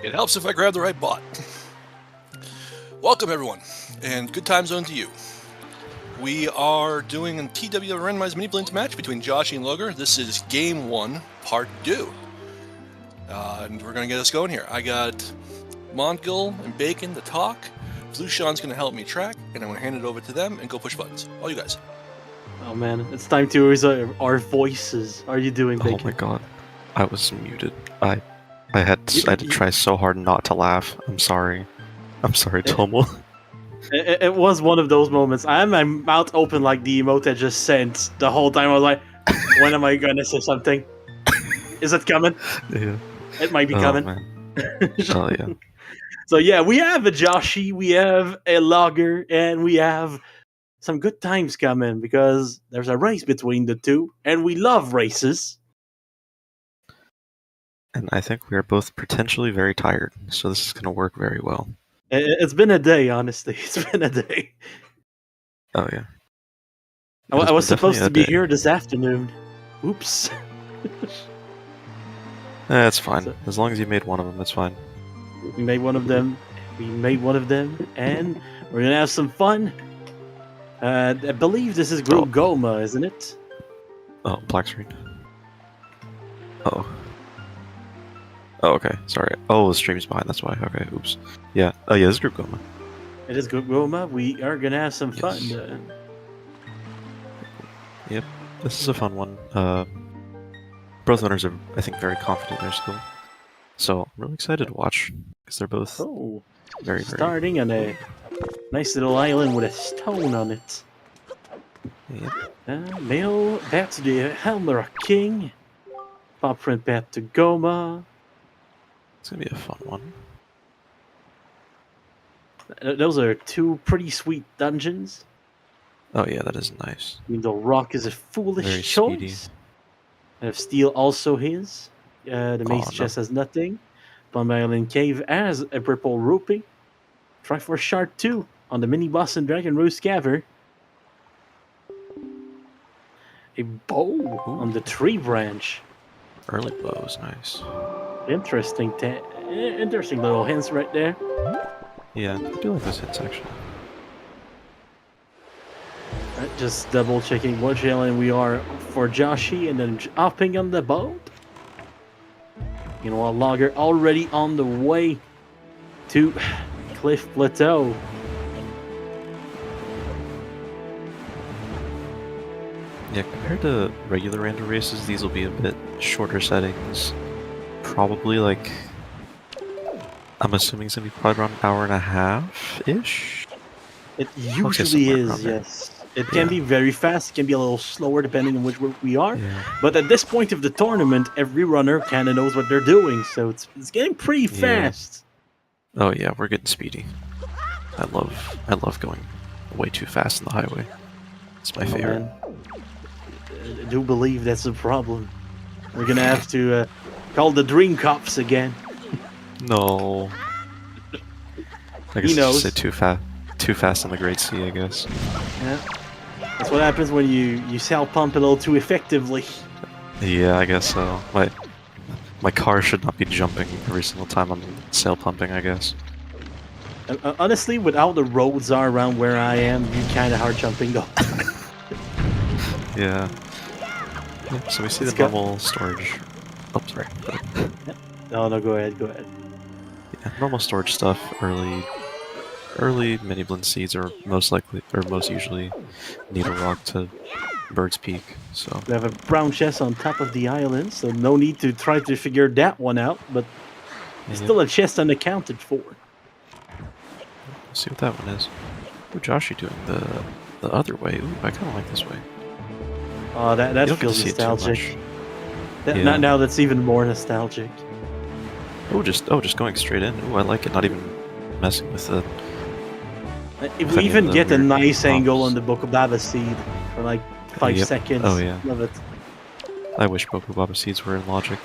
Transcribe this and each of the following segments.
It helps if I grab the right bot. Welcome, everyone, and good time zone to you. We are doing a TWW randomized Miniblins match between Josh and Logar. This is Game 1, Part 2. And we're going to get us going here. I got Montgill and Bacon to talk. Flushan's going to help me track, and I'm going to hand it over to them and go push buttons. All you guys. Oh man, it's time to reserve our voices. How are you doing, Bacon? Oh my god, I was muted. I had to try so hard not to laugh. I'm sorry. I'm sorry, Tomo. It was one of those moments. I had my mouth open like the emote I just sent the whole time. I was like, when am I gonna say something? Is it coming? Yeah. It might be coming. Man. Oh yeah. So yeah, we have a Joshi, we have a Logger, and we have some good times coming because there's a race between the two, and we love races. And I think we are both potentially very tired, so this is going to work very well. It's been a day, honestly. It's been a day. Oh yeah. I was supposed to be here this afternoon. Oops. That's fine. As long as you made one of them, it's fine. We made one of them. And we're gonna have some fun. I believe this is Gohma, isn't it? Oh, black screen. Oh. Oh, okay. Sorry. Oh, the stream's behind. That's why. Okay. Oops. Yeah. Oh, yeah. This is Group Gohma. It is Gohma. We are gonna have some fun. Yep. This is a fun one. Both owners are, I think, very confident in their skill. So I'm really excited to watch because they're both very starting on a nice little island with a stone on it. Yep. Mail back to the Helmer King. Pop print back to Gohma. It's gonna be a fun one. Those are two pretty sweet dungeons. Oh yeah, that is nice. I mean, the rock is a foolish very choice. Speedy. And if steel also his. The mace chest has nothing. Palm Island Cave has a purple rupee. Try for Shard 2 on the mini boss and Dragon Rose Cavern. A bow on the tree branch. Early bow is nice. Interesting little hints right there. Yeah, I do like those hints actually. Right, just double checking what island we are for Joshi and then hopping on the boat. You know, a Logger already on the way to Cliff Plateau. Yeah, compared to regular random races, these will be a bit shorter settings. Probably like, I'm assuming it's gonna be probably around an hour and a half-ish? It usually is, yes. It can be very fast, it can be a little slower depending on which we are. Yeah. But at this point of the tournament, every runner kind of knows what they're doing, so it's getting pretty fast. Oh yeah, we're getting speedy. I love going way too fast in the highway. It's my favorite. Man. I do believe that's a problem. We're gonna have to call the Dream Cops again. No. I guess just say too fast in the Great Sea, I guess. Yeah. That's what happens when you sail pump a little too effectively. Yeah, I guess so. My car should not be jumping every single time I'm sail pumping, I guess. Honestly, with how the roads are around where I am, you kind of hard jumping though. Yeah. So we see the normal storage. Oh, sorry. No, go ahead. Yeah, normal storage stuff. Early Miniblin seeds are most usually need a rock to Bird's Peak. So we have a brown chest on top of the island, so no need to try to figure that one out. But still a chest unaccounted for. Let's see what that one is. Oh, Josh, you're doing the other way. Ooh, I kind of like this way. Oh, that feels nostalgic. Now that's even more nostalgic. Oh, just going straight in. Ooh, I like it. Not even messing with the. If we even get a nice angle on the Bokobaba seed for like 5 seconds. Oh yeah. Love it. I wish Bokobaba seeds were in logic.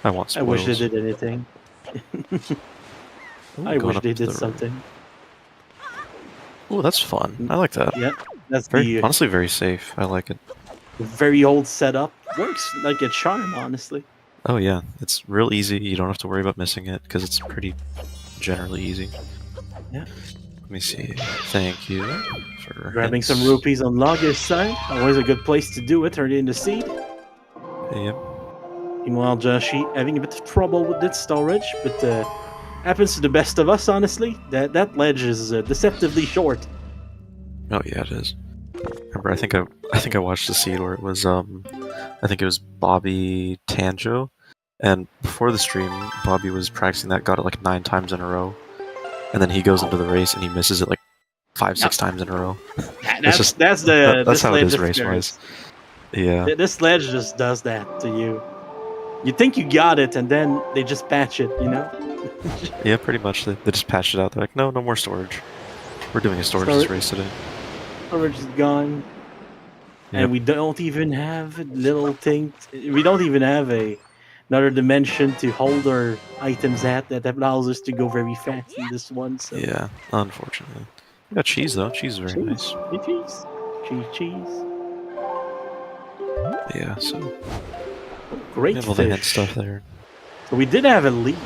I want spoils. I wish they did anything. I wish they did something. Oh, that's fun. I like that. Yeah, that's honestly very safe. I like it. Very old setup. Works like a charm, honestly. Oh yeah, it's real easy. You don't have to worry about missing it because it's pretty generally easy. Yeah. Let me see. Thank you for Grabbing hints. some rupees on Logger's side. Always a good place to do it, turn it into seed. Yep. Meanwhile, Joshi having a bit of trouble with that storage, but happens to the best of us, honestly. That ledge is deceptively short. Oh yeah, it is. Remember, I think I watched the seed where it was I think it was Bobby Tanjo, and before the stream, Bobby was practicing that, got it like 9 times in a row, and then he goes into the race and he misses it like 5-6 times in a row. That's that's how it is race wise. Yeah. This ledge just does that to you. You think you got it, and then they just patch it, you know? Yeah, pretty much. They just patched it out. They're like, no more storage. We're doing a storage race today. Storage is gone. Yep. And we don't even have little things. We don't even have another dimension to hold our items at that allows us to go very fast in this one. So. Yeah, unfortunately. We got cheese, though. Cheese is very nice. Cheese. Yeah, so... Great we have all fish. the hint stuff there. So we did have a leaf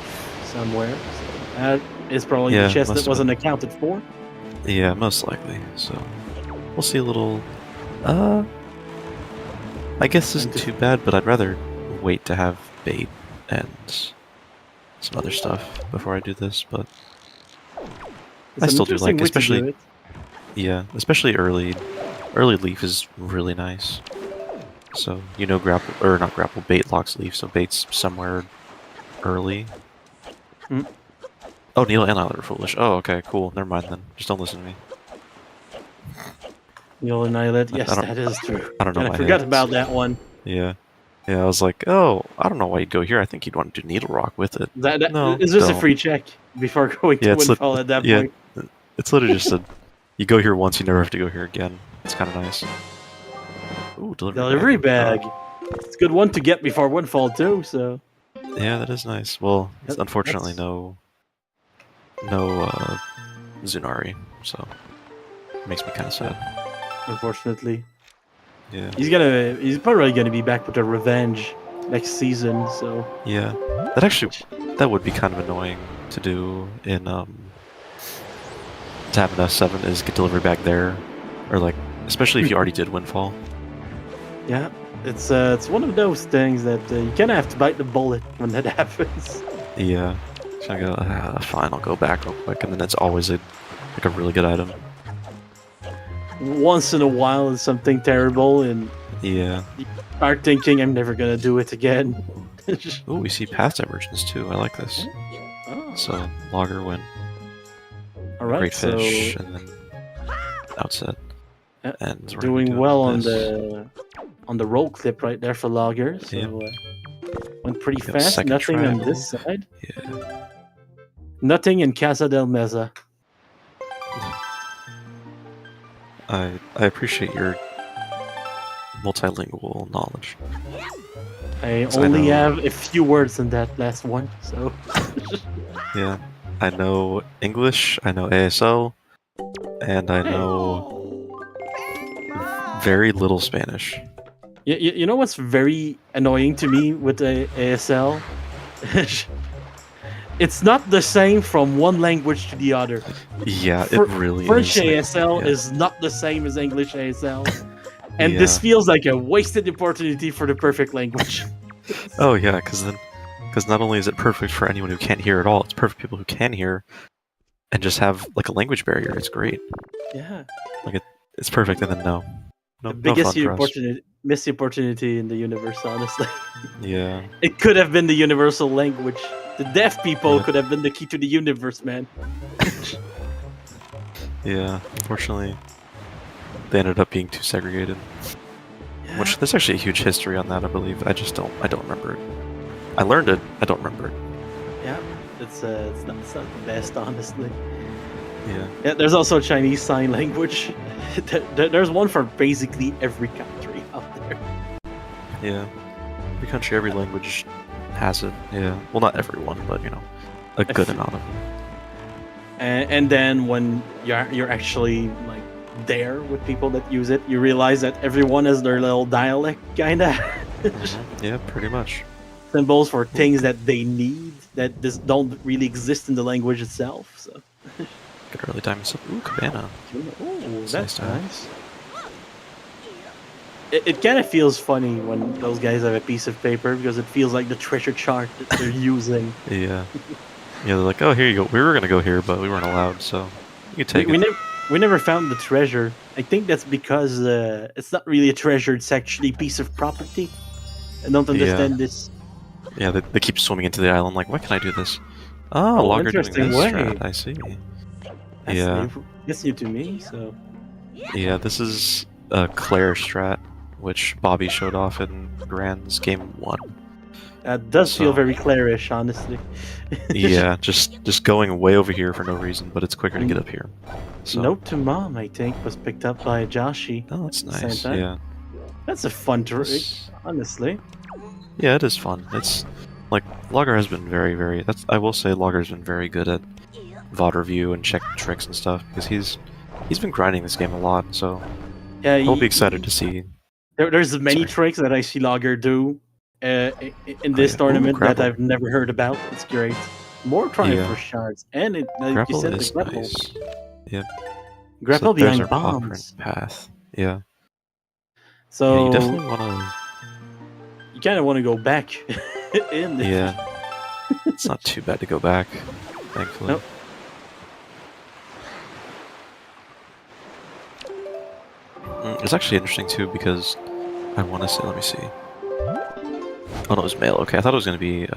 somewhere. So that is probably the chest that wasn't accounted for. Yeah, most likely. So we'll see a little. I guess this isn't too bad, but I'd rather wait to have bait and some other stuff before I do this. But I still do like, especially especially early leaf is really nice. So grapple or not grapple, bait locks leaf, so bait's somewhere early. Oh, Needle and Islet are foolish. Oh, okay, cool. Never mind then. Just don't listen to me. Needle and Islet, yes, that is true. I don't know. I forgot about that one. Yeah. Yeah, I was like, oh, I don't know why you'd go here. I think you'd want to do Needle Rock with it. No, it's just a free check before going to Windfall at that point. It's literally just you go here once, you never have to go here again. It's kind of nice. Ooh, delivery bag. It's a good one to get before Windfall too, so... Yeah, that is nice. Well, it's unfortunately no Zunari, so it makes me kind of sad. Unfortunately. Yeah. He's probably gonna be back with a revenge next season, so... Yeah. That would be kind of annoying to do in, to have an S7 is get delivery back there, or like, especially if you already did Windfall. Yeah, it's one of those things that you kind of have to bite the bullet when that happens. Yeah. So I go, fine, I'll go back real quick, and then it's always a really good item. Once in a while, it's something terrible, and you start thinking, I'm never gonna do it again. Oh, we see path diversions too. I like this. Oh. So logger win. All right, great fish, and then outset. And doing well on the roll clip right there for logger. So went pretty fast. Nothing on this side. Yeah. Nothing in Casa del Meza. I appreciate your multilingual knowledge. I only have a few words in that last one, so... Yeah. I know English, I know ASL, and I know very little Spanish. You know what's very annoying to me with the ASL? It's not the same from one language to the other. Yeah, it really French is. ASL is not the same as English ASL. And this feels like a wasted opportunity for the perfect language. Oh yeah, because not only is it perfect for anyone who can't hear at all, it's perfect for people who can hear and just have like a language barrier. It's great. Yeah. Like it's perfect, and then no the biggest missed opportunity in the universe, honestly. Yeah. It could have been the universal language. The deaf people could have been the key to the universe, man. Yeah, unfortunately, they ended up being too segregated. Yeah. Which there's actually a huge history on that, I believe. I don't remember it. I learned it. I don't remember it. Yeah, it's not the best, honestly. Yeah. There's also Chinese Sign Language. There's one for basically every country out there. Yeah. Every country, every language has it. Yeah. Well, not everyone, but a good amount of them. And then when you're actually like there with people that use it, you realize that everyone has their little dialect, kinda. Yeah, pretty much. symbols for things that they need that just don't really exist in the language itself. So. Good early diamond stuff. Ooh, cabana. Oh, that's nice to have. nice. It kind of feels funny when those guys have a piece of paper because it feels like the treasure chart that they're using. Yeah. Yeah, they're like, oh, here you go. We were gonna go here, but we weren't allowed, so you can take it. We never found the treasure. I think that's because it's not really a treasure; it's actually a piece of property. I don't understand this. Yeah, they keep swimming into the island. Like, why can I do this? Oh, Oh, logger doing interesting this way. strat. I see. That's Yeah. new. That's new to me. So Yeah, this is a Claire strat, which Bobby showed off in Grand's game 1. that does feel So- very Clairish, honestly. Yeah, just going way over here for no reason, but it's quicker to get up here. So, Note to Mom, I think, was picked up by Joshi. Oh, that's Same nice. time. Yeah. That's a fun trick, This- honestly. Yeah, it is fun. It's like Logger has been very. I will say Logger's been very good at VOD review and checking tricks and stuff because he's been grinding this game a lot. So Yeah, I'll be excited to see. there's many Sorry. tricks that I see Logger do in this yeah. Ooh, tournament that grapple. I've never heard about. It's great. More trying Yeah. for shards, and like you Grapple said, the is grapple. nice. Yeah. Grapple so there's behind our paw print bombs. path. Yeah. So Yeah, you definitely want to. you kind of want to go back in. Yeah. It's not too bad to go back, thankfully. Nope. It's actually interesting too because I want to say, let me see. Oh no, it was male. Okay, I thought it was going to be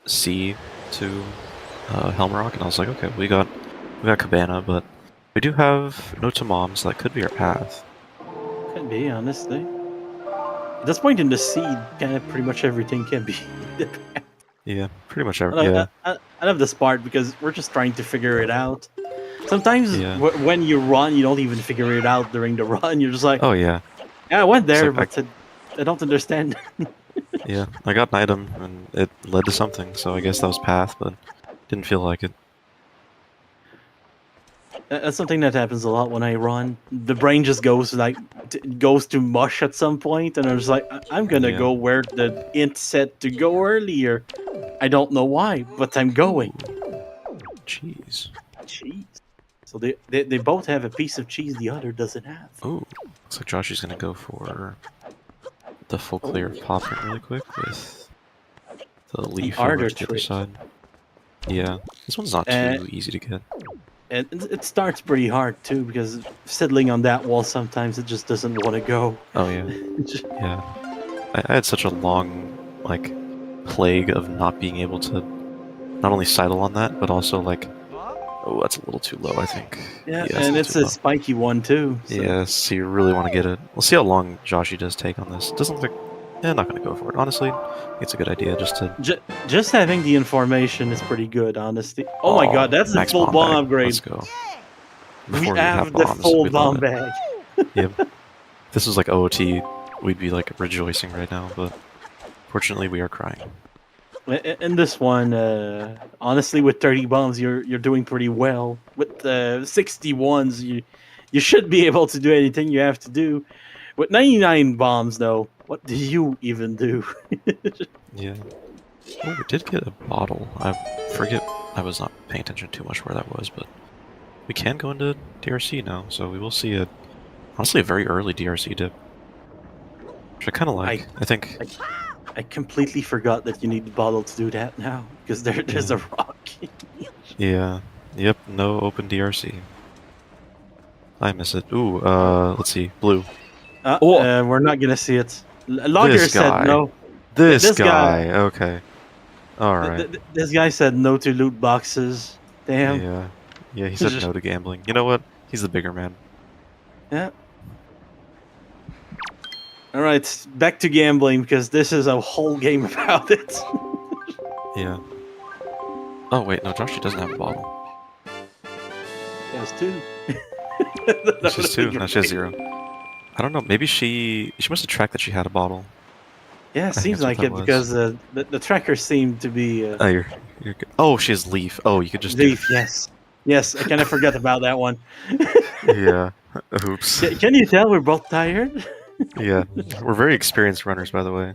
C to Helmrock, and I was like, okay, we got Cabana, but we do have No to Mom, so that could be our path. Could be, honestly. At this point in the seed, kind of pretty much everything can be. Yeah, pretty much I every. Yeah, love this part because we're just trying to figure it out. Sometimes Yeah. when you run, you don't even figure it out during the run. You're just like, oh yeah, yeah, I went there, like but I don't understand. yeah. I got an item, and it led to something, so I guess that was path, but didn't feel like it. That's something that happens a lot when I run. The brain just goes goes to mush at some point, and I'm just like, I'm gonna Yeah. go where the int said to go earlier. I don't know why, but I'm going. Jeez. Cheese. So they both have a piece of cheese the other doesn't have. Ooh, looks like Josh is gonna go for the full clear of pop print really quick with the leaf over harder to the other trick. side. Yeah, this one's not too easy to get. And it starts pretty hard too because settling on that wall sometimes it just doesn't want to go. Oh yeah, yeah. I had such a long like plague of not being able to not only sidle on that, but also like, oh, that's a little too low, I think. Yeah, it's and little it's too a low. spiky one too. So. Yeah, so you really want to get it. We'll see how long Joshy does take on this. Doesn't look like... not going to go for it. Honestly, it's a good idea just to... Just having the information is pretty good, honestly. Oh my god, that's a max full bomb bag. upgrade. Let's go. We Before have the bombs, full we'd love bomb it. bag. Yep. If this was like OOT, we'd be like rejoicing right now, but fortunately we are crying. In this one, honestly, with 30 bombs, you're doing pretty well. With 61s, you should be able to do anything you have to do. With 99 bombs, though, what do you even do? Yeah. Oh, we did get a bottle. I forget, I was not paying attention too much where that was, but we can go into DRC now, so we will see honestly a very early DRC dip. Which I kind of like. I think... I completely forgot that you need the bottle to do that now, because there's a rock. Yeah. Yep, no open DRC. I miss it. Ooh, let's see. Blue. We're not gonna see it. Logger This guy. said no. This guy. guy. Okay. Alright. This guy said no to loot boxes. Damn. Yeah. Yeah, he said no to gambling. You know what? He's the bigger man. Yeah. Alright, back to gambling, because this is a whole game about it. Yeah. Oh, wait, no, Joshy doesn't have a bottle. There's two. She has two. Now she has 0. I don't know, maybe she must have tracked that she had a bottle. Yeah, it I think seems that's like what it, that was. because the trackers seem to be... Oh, you're good. Oh, she has leaf. Oh, you could just Leaf, yes. Yes, I kind of forgot about that one. Yeah. Oops. Can you tell we're both tired? Yeah, we're very experienced runners, by the way.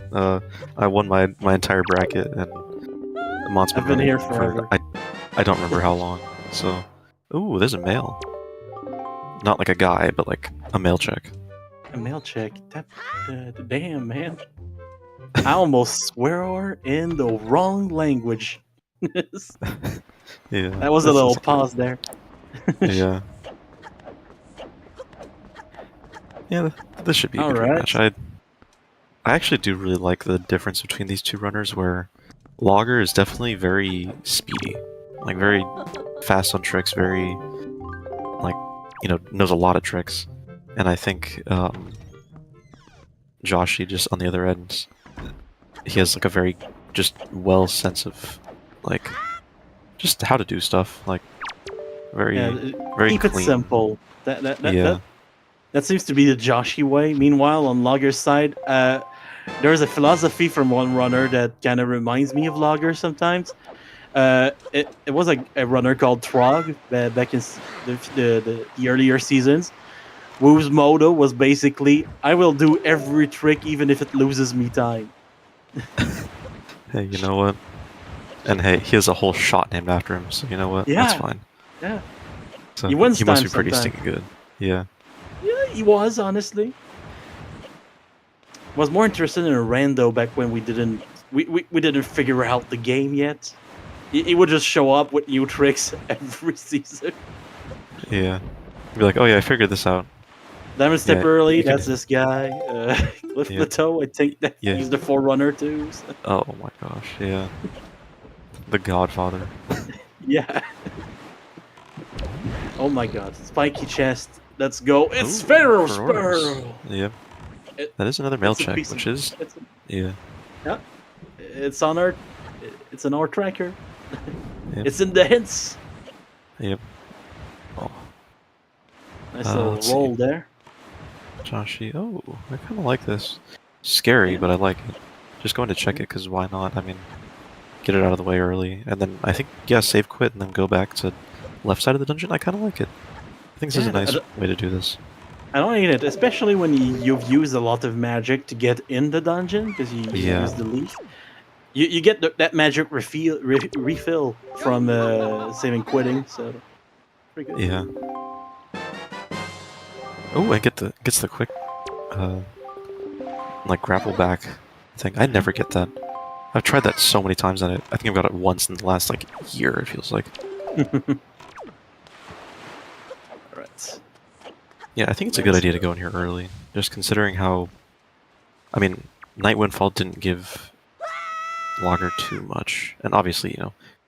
I won my entire bracket, and Mont's been I've been running here for forever. I don't remember how long. So, ooh, there's a male. Not like a guy, but like a male check. A mail check. That, damn, man. I almost swear in the wrong language. Yeah, That was a this little is good. pause there. Yeah. Yeah, this should be a good Alright. rematch. I actually do really like the difference between these two runners, where Logger is definitely very speedy, like very fast on tricks, very like knows a lot of tricks, and I think Joshy just on the other end, he has like a very just well sense of like just how to do stuff, like very very Keep clean. it simple. Yeah. That seems to be the Joshy way. Meanwhile, on Logger's side, there's a philosophy from one runner that kind of reminds me of Logger sometimes. It was a runner called Trog back in the earlier seasons, whose motto was basically, I will do every trick even if it loses me time. Hey, you know what? And hey, he has a whole shot named after him, so you know what? That's Yeah. fine. Yeah. So He wins he must time be pretty sometime. stinking good. Yeah. Yeah, he was, honestly. Was more interested in a rando back when we didn't figure out the game yet. He would just show up with new tricks every season. Yeah. Be like, oh yeah, I figured this out. Diamond Step Yeah, Early, you can- that's this guy. Cliff Yeah. Plateau, I think that Yeah. he's the Forerunner too. So. Oh my gosh, yeah. The Godfather. Yeah. Oh my god. Spiky chest. Let's go. It's Ooh, Pharaoh Ferrora's. Sparrow! Yep. It- That is another mail it's a check, piece which of- is It's, yeah. yeah. It's on our... It's an our tracker. Yep. It's in the hints. Yep. Oh, Nice let's see. little roll there. Joshy. Oh, I kind of like this. Scary, but I like it. Just going to check it because why not? I mean, get it out of the way early, and then I think save quit and then go back to left side of the dungeon. I kind of like it. I think this is a Yeah, nice way to do this. I don't hate it, especially when you've used a lot of magic to get in the dungeon, because you Yeah. use the leaf. You get that magic refill from saving quitting, so pretty good. Yeah. Oh, I gets the quick, like grapple back thing. I never get that. I've tried that so many times, and I think I've got it once in the last like year. It feels like. Alright. Yeah, I think it's a good idea to go in here early, just considering how. I mean, Night Windfall didn't give Logger too much, and obviously,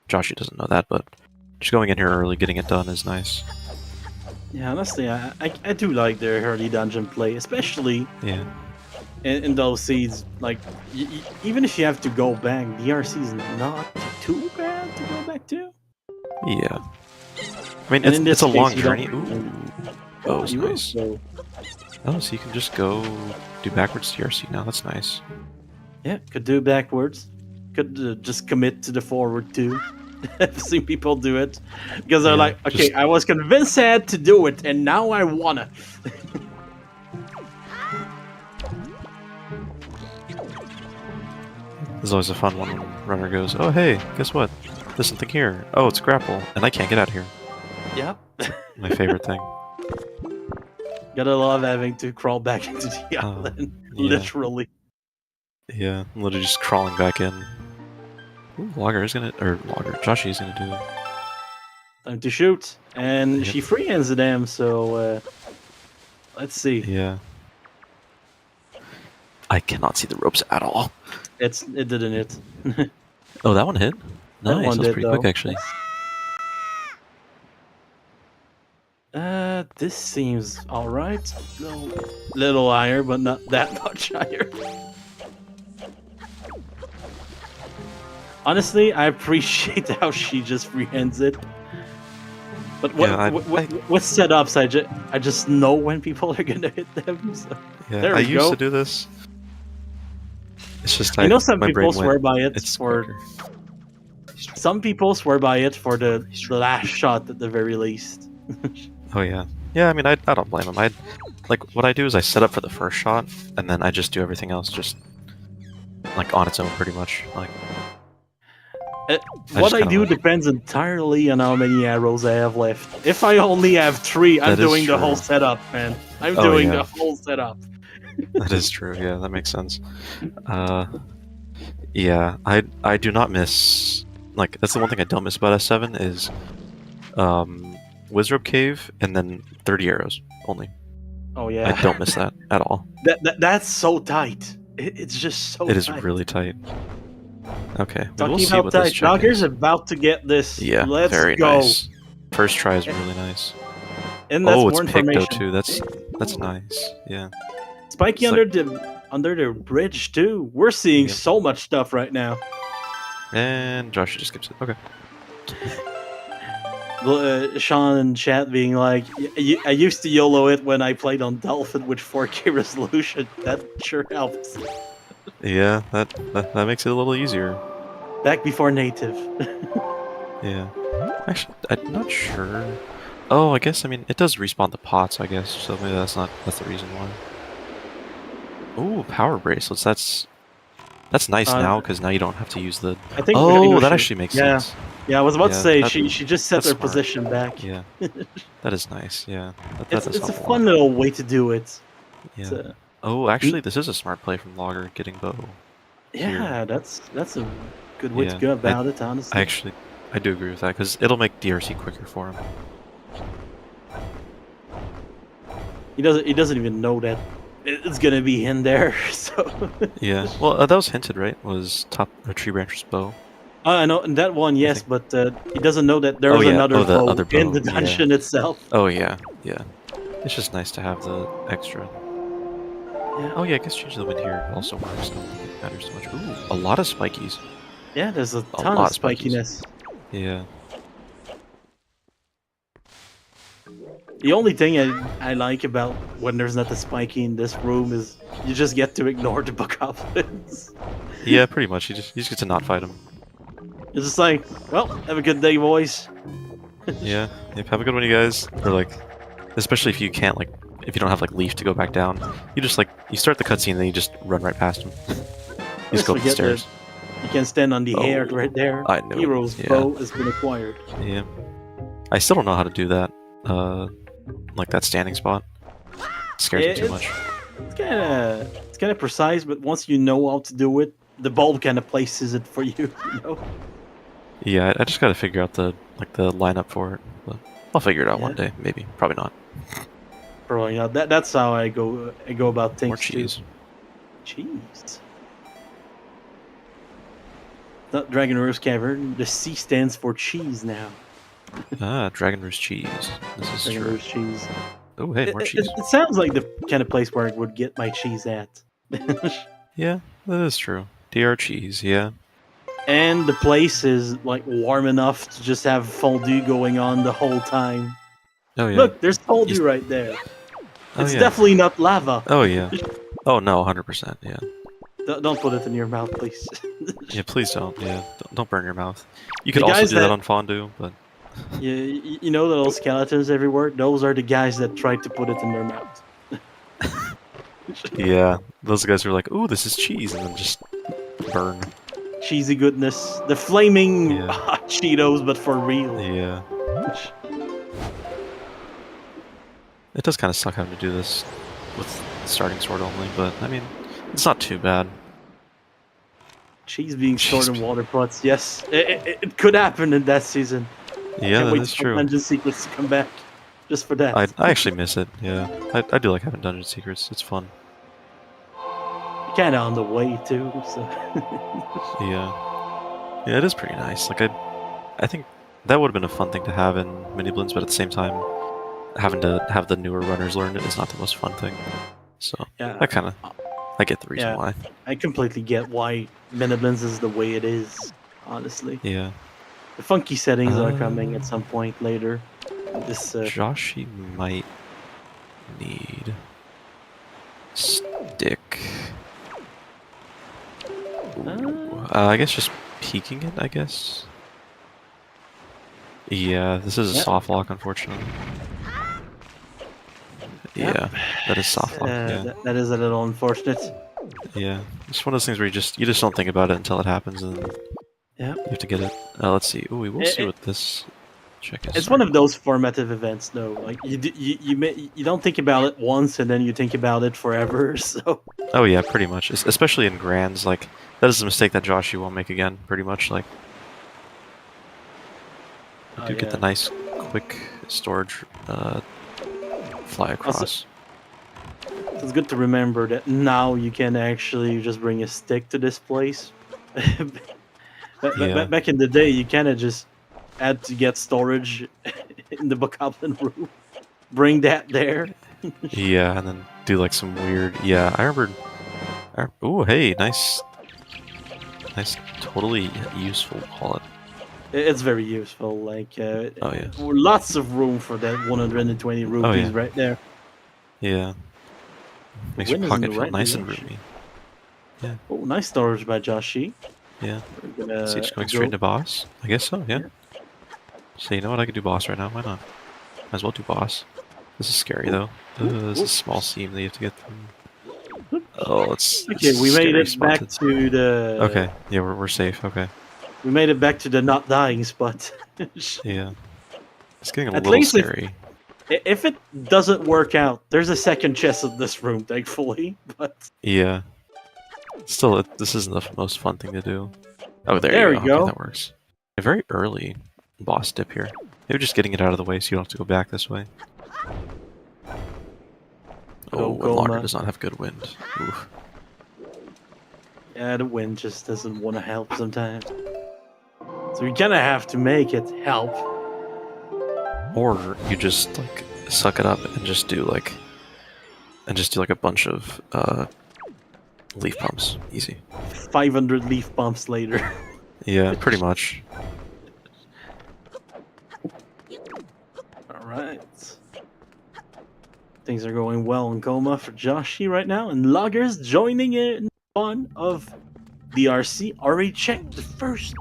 Joshy doesn't know that, but just going in here early, getting it done is nice. Yeah, honestly, I do like the early dungeon play, especially Yeah. in those seeds. Like, even if you have to go back, DRC is not too bad to go back to. Yeah. I mean, And in it's this a long case, you journey. don't- Ooh. Oh, it's you will, nice. so Oh, so you can just go do backwards DRC now. That's nice. yeah, could do backwards. Could just commit to the forward too. I've seen people do it because they're Yeah, like, okay, just- I was convinced I had to do it, and now I wanna. There's always a fun one when runner goes, oh hey, guess what? There's something here. Oh, it's grapple, and I can't get out here. Yep. My favorite thing. Gotta love having to crawl back into the island, yeah. literally. Yeah, I'm literally just crawling back in. Ooh, Joshy's gonna do it. Time to shoot, and Yep. she freehands them. So let's see. Yeah. I cannot see the ropes at all. It didn't hit. Oh, that one hit? That Nice, one that was did, pretty quick though. actually. This seems all right. Little higher, but not that much higher. Honestly, I appreciate how she just freehands it. But Yeah, with setups, I just know when people are gonna hit them. So. Yeah, There I we used go. to do this. It's just I know some my people brain swear went, by it it's for. quicker. Some people swear by it for the last shot at the very least. Oh yeah, Yeah, I mean, I don't blame him. Like, what I do is I set up for the first shot, and then I just do everything else just, like, on its own, pretty much. Like, What just I kinda do like- depends entirely on how many arrows I have left. If I only have 3, I'm That is doing the whole true. setup, man. I'm Oh, doing yeah. the whole setup. That is true, yeah, that makes sense. Yeah, I do not miss... Like, that's the one thing I don't miss about S7 is, Wizrobe Cave, and then 30 arrows, only. Oh yeah, I don't miss that at all. that's so tight. It's just so It is tight. really tight. Okay, we'll Talking see about what this tight, check Logger's is. about to get this. Yeah, Let's very go. nice. First try is really nice. And that's Oh, more it's picked though information. too. That's nice. Yeah. Spiky It's under the bridge too. We're seeing Yep. so much stuff right now. And Josh just skips it. Okay. Sean in chat being like, I used to YOLO it when I played on Dolphin with 4K resolution. That sure helps. Yeah, that makes it a little easier. Back before native. Yeah. Actually, I'm not sure. Oh, I guess, I mean, it does respawn the pots, I guess, so maybe that's the reason why. Ooh, power bracelets, that's nice now, because now you don't have to use the... I think Oh, that actually makes yeah. sense. Yeah, I was about to Yeah, say, that- she just set that's her smart. position back. Yeah. That is nice, yeah. That It's does a help lot. fun little way to do it. Yeah. It's a- Oh, actually, this is a smart play from Logger, getting bow. yeah, that's a good way to Yeah, go about it, honestly. I do agree with that, because it'll make DRC quicker for him. He doesn't even know that it's gonna be in there. So Yeah, well, that was hinted, right? Was top or tree brancher's bow. I know in that one, yes, but he doesn't know that there's Oh, yeah. another Oh, the bow other in bow, the yeah. dungeon itself. Oh yeah, yeah. It's just nice to have the extra. Yeah. Oh yeah, I guess change the wind here also works. I don't think it matters so much. Ooh, a lot of spikies. Yeah, there's a A ton of lot of spikies. spikiness. Yeah. The only thing I like about when there's not the spiky in this room is you just get to ignore the bokoblins. Yeah, pretty much. You just get to not fight them. It's just like, well, have a good day, boys. Yeah. Yep. Have a good one, you guys. Or like, especially if you can't like, if you don't have like leaf to go back down, you just like you start the cutscene and then you just run right past them. You just go up the forget stairs. You can stand on the Oh, air right there. I know. Hero's Yeah. bow has been acquired. Yeah. I still don't know how to do that. Like that standing spot. It scares me too It's- much. It's kind of precise, but once you know how to do it, the bulb kind of places it for you. You know? Yeah, I just gotta figure out the lineup for it. But I'll figure it out one Yeah. day, maybe. Probably not. Probably not. That's how I go about things. More cheese. Too. Cheese. Not Dragon Rose Cavern. The C stands for cheese now. Ah, Dragon Roost cheese. This is Dragon true. Rose cheese. Oh, hey, more cheese. It sounds like the kind of place where I would get my cheese at. Yeah, that is true. DR cheese, yeah. And the place is like warm enough to just have fondue going on the whole time. Oh yeah. Look, there's fondue He's- right there. Oh, It's yeah. definitely not lava. Oh yeah. Oh no, 100%. Yeah. Don't put it in your mouth, please. Yeah, please don't. Yeah, don't burn your mouth. You could The also guys do that that- on fondue, but you know the little skeletons everywhere? Those are the guys that tried to put it in their mouth. yeah, those guys are like, "Ooh, this is cheese," and then just burn. Cheesy goodness. The flaming Yeah. hot Cheetos, but for real. Yeah. It does kind of suck having to do this with starting sword only, but I mean, it's not too bad. Cheese being Cheese stored in water pots. Yes, it could happen in that season. Yeah, Can't that wait is for true. Dungeon Secrets to come back. Just for that. I actually miss it. Yeah, I do like having dungeon secrets. It's fun. Kind of on the way too. So. Yeah, it is pretty nice. Like I think that would have been a fun thing to have in Miniblins, but at the same time, having to have the newer runners learn it is not the most fun thing. So Yeah, I get the reason Yeah. why. I completely get why Miniblins is the way it is. Honestly, Yeah, the funky settings are coming at some point later. This Joshy might need stick. Ooh, I guess just peeking it. I guess. Yeah, this is a Yeah. soft lock, unfortunately. Yeah, that is soft lock. Yeah, that is a little unfortunate. yeah. It's one of those things where you just don't think about it until it happens, and Yeah. you have to get it. Let's see. Ooh, we will see what this check is. It's one of those formative events, though. Like you don't think about it once, and then you think about it forever. So. Oh yeah, pretty much. Especially in grands, like that is a mistake that Josh you won't make again. Pretty much, like you do get the nice, quick storage fly across. Also, it's good to remember that now you can actually just bring a stick to this place. Back in the day, you kind of just had to get storage in the Bokoblin room. Bring that there. Yeah, and then do like some weird. Yeah, I remember. Ooh, hey, nice, totally useful wallet. It's very useful. Like, oh yeah, lots of room for that 120 rupees right there. Yeah, makes your pocket feel nice and roomy. Yeah. Oh, nice storage by Joshi. Yeah. Is he just going straight into boss? I guess so. Yeah. So you know what? I could do boss right now. Why not? Might as well do boss. This is scary though. This is a small seam that you have to get through. Oh, it's okay. We made it back to the. Okay. Yeah, we're safe. Okay. We made it back to the not dying spot. Yeah. It's getting a little scary. If it doesn't work out, there's a second chest in this room, thankfully. But yeah. Still, this isn't the most fun thing to do. Oh, there you go. Okay, that works. A very early boss dip here. Maybe just getting it out of the way so you don't have to go back this way. Oh, Logger does not have good wind. Oof. Yeah, the wind just doesn't want to help sometimes. So you kind of have to make it help. Or you just like suck it up and just do like a bunch of leaf pumps. Easy. 500 leaf pumps later. Yeah, pretty much. Alright. Things are going well in Gohma for Joshi right now, and Logger's joining in fun of DRC. Already checked the first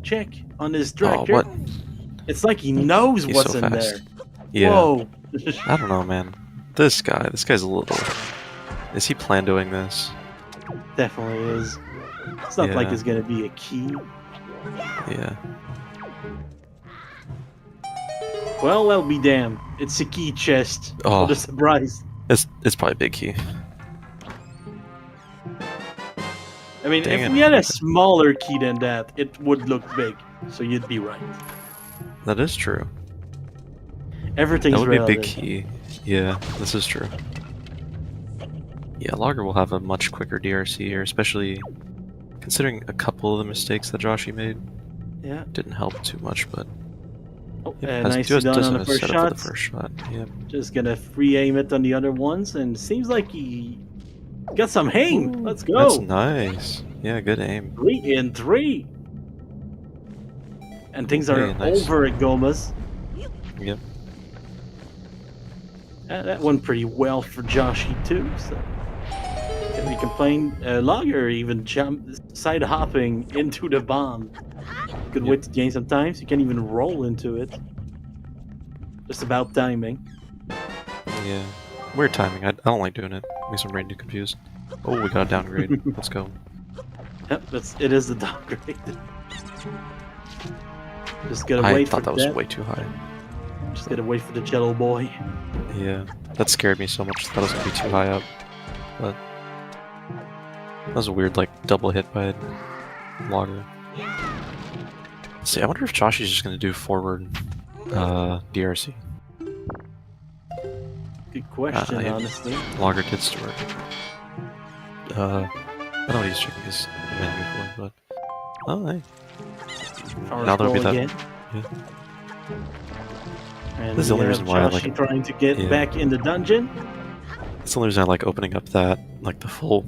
check on his director. Oh, what? It's like he knows what's in there. Yeah. Whoa. I don't know, man. This guy's a little... Is he plan doing this? Definitely is. It's not like it's gonna be a key. Yeah. Well, I'll be damned. It's a key chest. Oh, what a surprise. It's probably a big key. I mean, if we had a smaller key than that, it would look big. So you'd be right. That is true. Everything's relative. That would be a big key. Yeah, this is true. Yeah, Logger will have a much quicker DRC here, especially considering a couple of the mistakes that Joshi made. Yeah. Didn't help too much, but... Oh, nicely done on the first shot. Yeah. Just gonna free aim it on the other ones, and seems like he got some aim. Ooh, let's go. That's nice. Yeah, good aim. 3 in 3. And things are over at Gohma's. Yep. That went pretty well for Joshi too. So can we complain? Logger even side hopping into the bomb. Good way to gain some time. So you can even roll into it. Just about timing. Yeah. Weird timing. I don't like doing it. Makes my brain too confused. Oh, we got a downgrade. Let's go. Yep, it is the downgrade. Just gotta wait for that. I thought that was way too high. Just gotta wait for the jello boy. Yeah, that scared me so much. That was gonna be too high up. But that was a weird, like, double hit by Logger. Let's see, I wonder if Joshi's just gonna do forward DRC. Good question, honestly. Logger did start. I don't know what he's checking his menu for, but... Oh, hey. Now there'll be that... Again. Yeah. And this is the only reason why I like trying to get back in the dungeon. It's the only reason I like opening up that, like, the full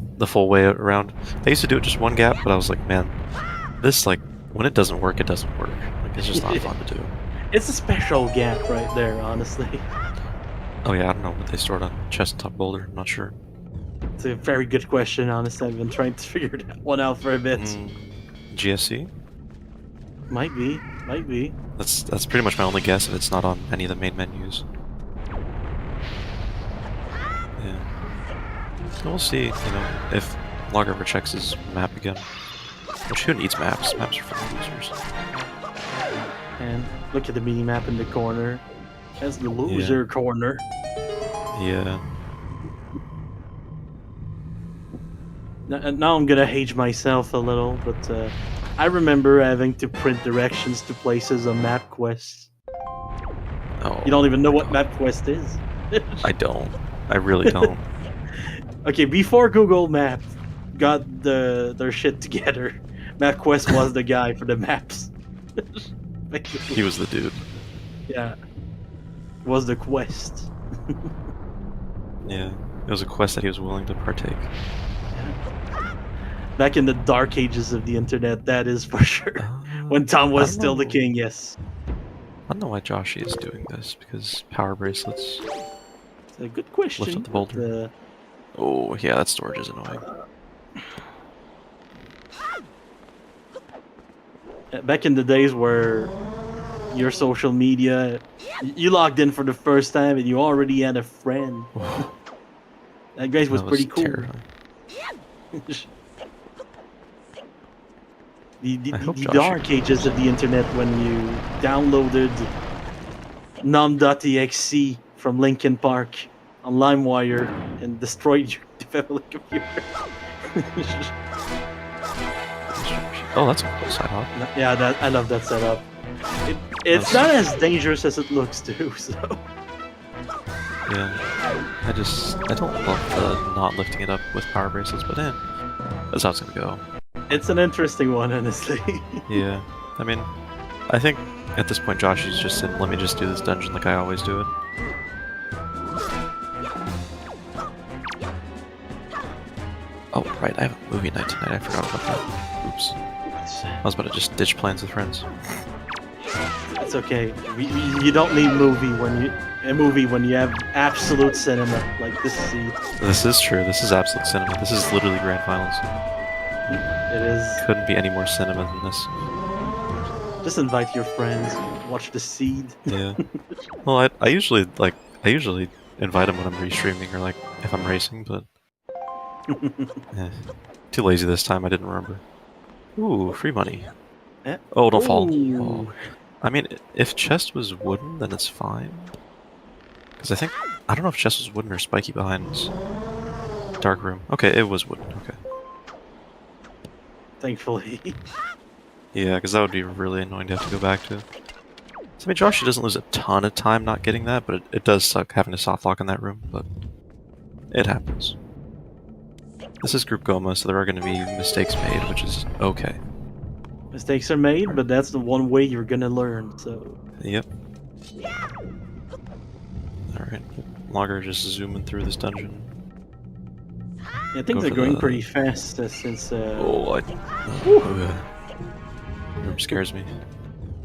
way around. I used to do it just one gap, but I was like, man, this, like, when it doesn't work, it doesn't work. Like, it's just not fun to do. It's a special gap right there, honestly. Oh yeah, I don't know what they stored on chest top boulder. I'm not sure. It's a very good question, honestly. I've been trying to figure that one out for a bit. GSC? Might be. That's pretty much my only guess if it's not on any of the main menus. So we'll see, you know, if Logger ever checks his map again. Which, who needs maps? Maps are for losers. And look at the mini map in the corner. That's the loser corner. Yeah. Now I'm gonna hate myself a little, but I remember having to print directions to places on MapQuest. Oh, You don't even know what MapQuest is. I don't. I really don't. Okay, before Google Maps got their shit together, MapQuest was the guy for the maps. He was the dude. Yeah. Was the quest. Yeah. It was a quest that he was willing to partake. Back in the dark ages of the internet, that is for sure. When Tom was still the king, yes. I don't know why Joshy is doing this, because power bracelets. It's a good question. Lift up the boulder. Oh, yeah, that storage is annoying. Back in the days where your social media, you logged in for the first time and you already had a friend. That guy was pretty cool. The dark ages of the internet when you downloaded num.exe from Linkin Park on LimeWire and destroyed your family computer. Oh, that's a cool setup. Yeah, I love that setup. It's not as dangerous as it looks too, so... Yeah. I don't love the not lifting it up with power bracelets, but that's how it's gonna go. It's an interesting one, honestly. Yeah. I mean, I think at this point Josh is just saying, let me just do this dungeon like I always do it. Oh, right, I have a movie night tonight, I forgot about that. Oops. I was about to just ditch plans with friends. It's okay. You don't need a movie when you have absolute cinema like this is. This is true. This is absolute cinema. This is literally grand finals. It is. Couldn't be any more cinema than this. Just invite your friends. Watch The Seed. Yeah. Well, I usually invite them when I'm restreaming or like if I'm racing, but too lazy this time. I didn't remember. Ooh, free money. Oh, don't fall. Oh. I mean, if chest was wooden, then it's fine. Because I don't know if chest was wooden or spiky behind this. Dark room. Okay, it was wooden. Okay. Thankfully. Yeah, because that would be really annoying to have to go back to. So, I mean, Josh doesn't lose a ton of time not getting that, but it does suck having to soft lock in that room, but it happens. This is group Gohma, so there are going to be mistakes made, which is okay. Mistakes are made, but that's the one way you're gonna learn, so... Yep. Alright, Logger just zooming through this dungeon. Yeah, things are going pretty fast since... Room scares me.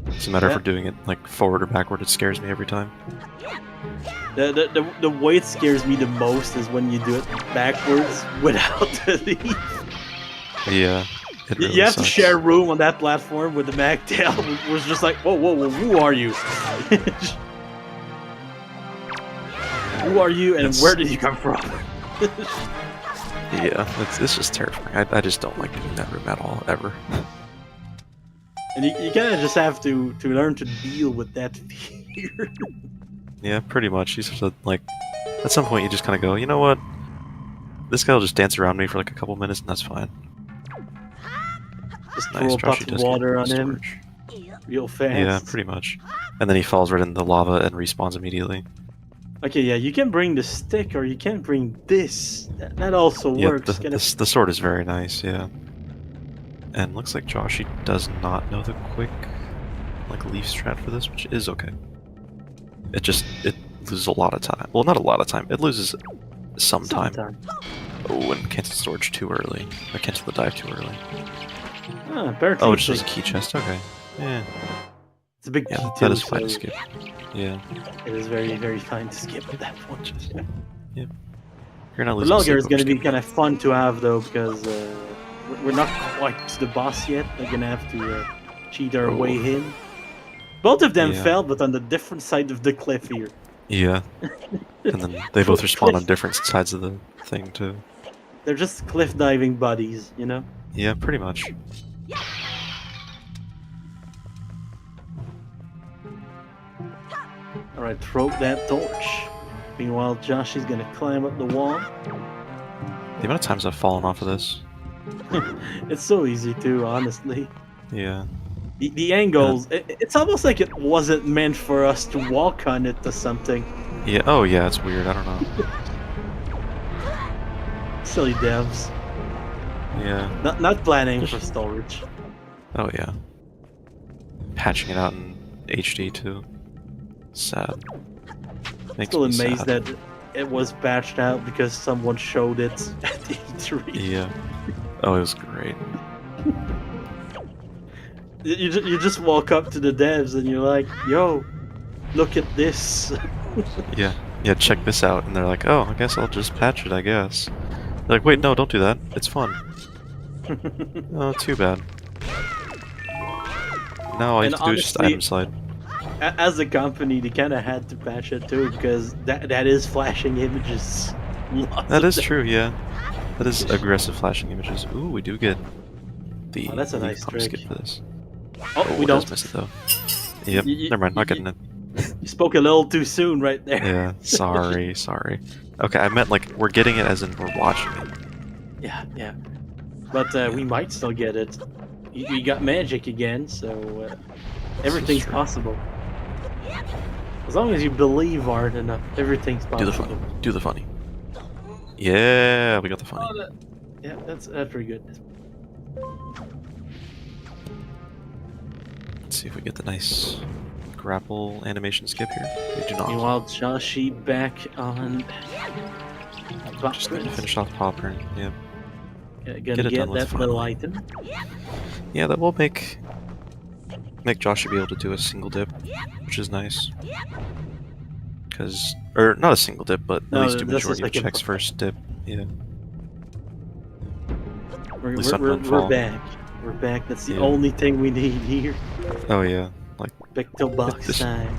Doesn't matter if we're doing it like forward or backward, it scares me every time. The way it scares me the most is when you do it backwards without the leaf. Yeah. Really you have sucks. to share room on that platform with the Magtail, which was just like, whoa, who are you? Who are you and where did you come from? Yeah, it's just terrifying. I just don't like doing that room at all, ever. And you kind of just have to learn to deal with that fear. Yeah, pretty much. You sort of, like, at some point you just kind of go, you know what? This guy will just dance around me for like a couple minutes and that's fine. Just throw a pot of water on him real fast. Yeah, pretty much. And then he falls right in the lava and respawns immediately. Okay, yeah, you can bring the stick or you can bring this. That also works. The sword is very nice, yeah. And looks like Joshy does not know the quick like leaf strat for this, which is okay. It loses a lot of time. Well, not a lot of time. It loses some time. Oh, and cancel storage too early. Or cancel the dive too early. Oh, it's just a key chest. Okay. Yeah. It's a big key too, that is fine to skip. Yeah. It is very, very fine to skip at that point. Yeah. You're not losing. Logger is going to be kind of fun to have though, because we're not quite to the boss yet. We're going to have to cheat our way in. Both of them fell, but on the different side of the cliff here. Yeah. And then they both respawn on different sides of the thing too. They're just cliff diving buddies, you know? Yeah, pretty much. Alright, throw that torch. Meanwhile, Josh is gonna climb up the wall. The amount of times I've fallen off of this. It's so easy too, honestly. Yeah. The angles, it's almost like it wasn't meant for us to walk on it or something. Yeah. Oh yeah, it's weird. I don't know. Silly devs. Yeah. Not planning for storage. Oh yeah. Patching it out in HD too. Sad. Makes Still me amazed sad. that it was patched out because someone showed it at E3. Yeah. Oh, it was great. You just walk up to the devs and you're like, yo, look at this. Yeah. Yeah, check this out. And they're like, oh, I guess I'll just patch it, I guess. They're like, wait, no, don't do that. It's fun. Oh, too bad. No, I And have to do is just honestly, item slide. As a company, they kind of had to patch it too because that is flashing images. That is true, yeah. That is aggressive flashing images. Ooh, we do get the Oh, that's a leaf nice pump trick. skip for this. Oh, we it don't. does miss it though. Yep, You- never mind, not getting it. You spoke a little too soon right there. Yeah, sorry. Okay, I meant like we're getting it as in we're watching it. Yeah. But we might still get it. You got magic again, so everything's true. possible. As long as you believe hard enough, everything's Do possible. the funny. Do the funny. Yeah, we got the funny. Yeah, that's pretty good. Let's see if we get the nice grapple animation skip here. We do not. Meanwhile, Joshi back on. Just gonna finish off Popper. Yeah. Gonna get it get done with that little finally. item. Yeah, that will make Josh be able to do a single dip, which is nice. Or not a single dip, but No, at least do that's the majority of second checks part. first dip. Yeah. We're, least on we're Windfall. back. We're back. That's the Yeah. only thing we need here. Oh yeah, like Picto box This- time.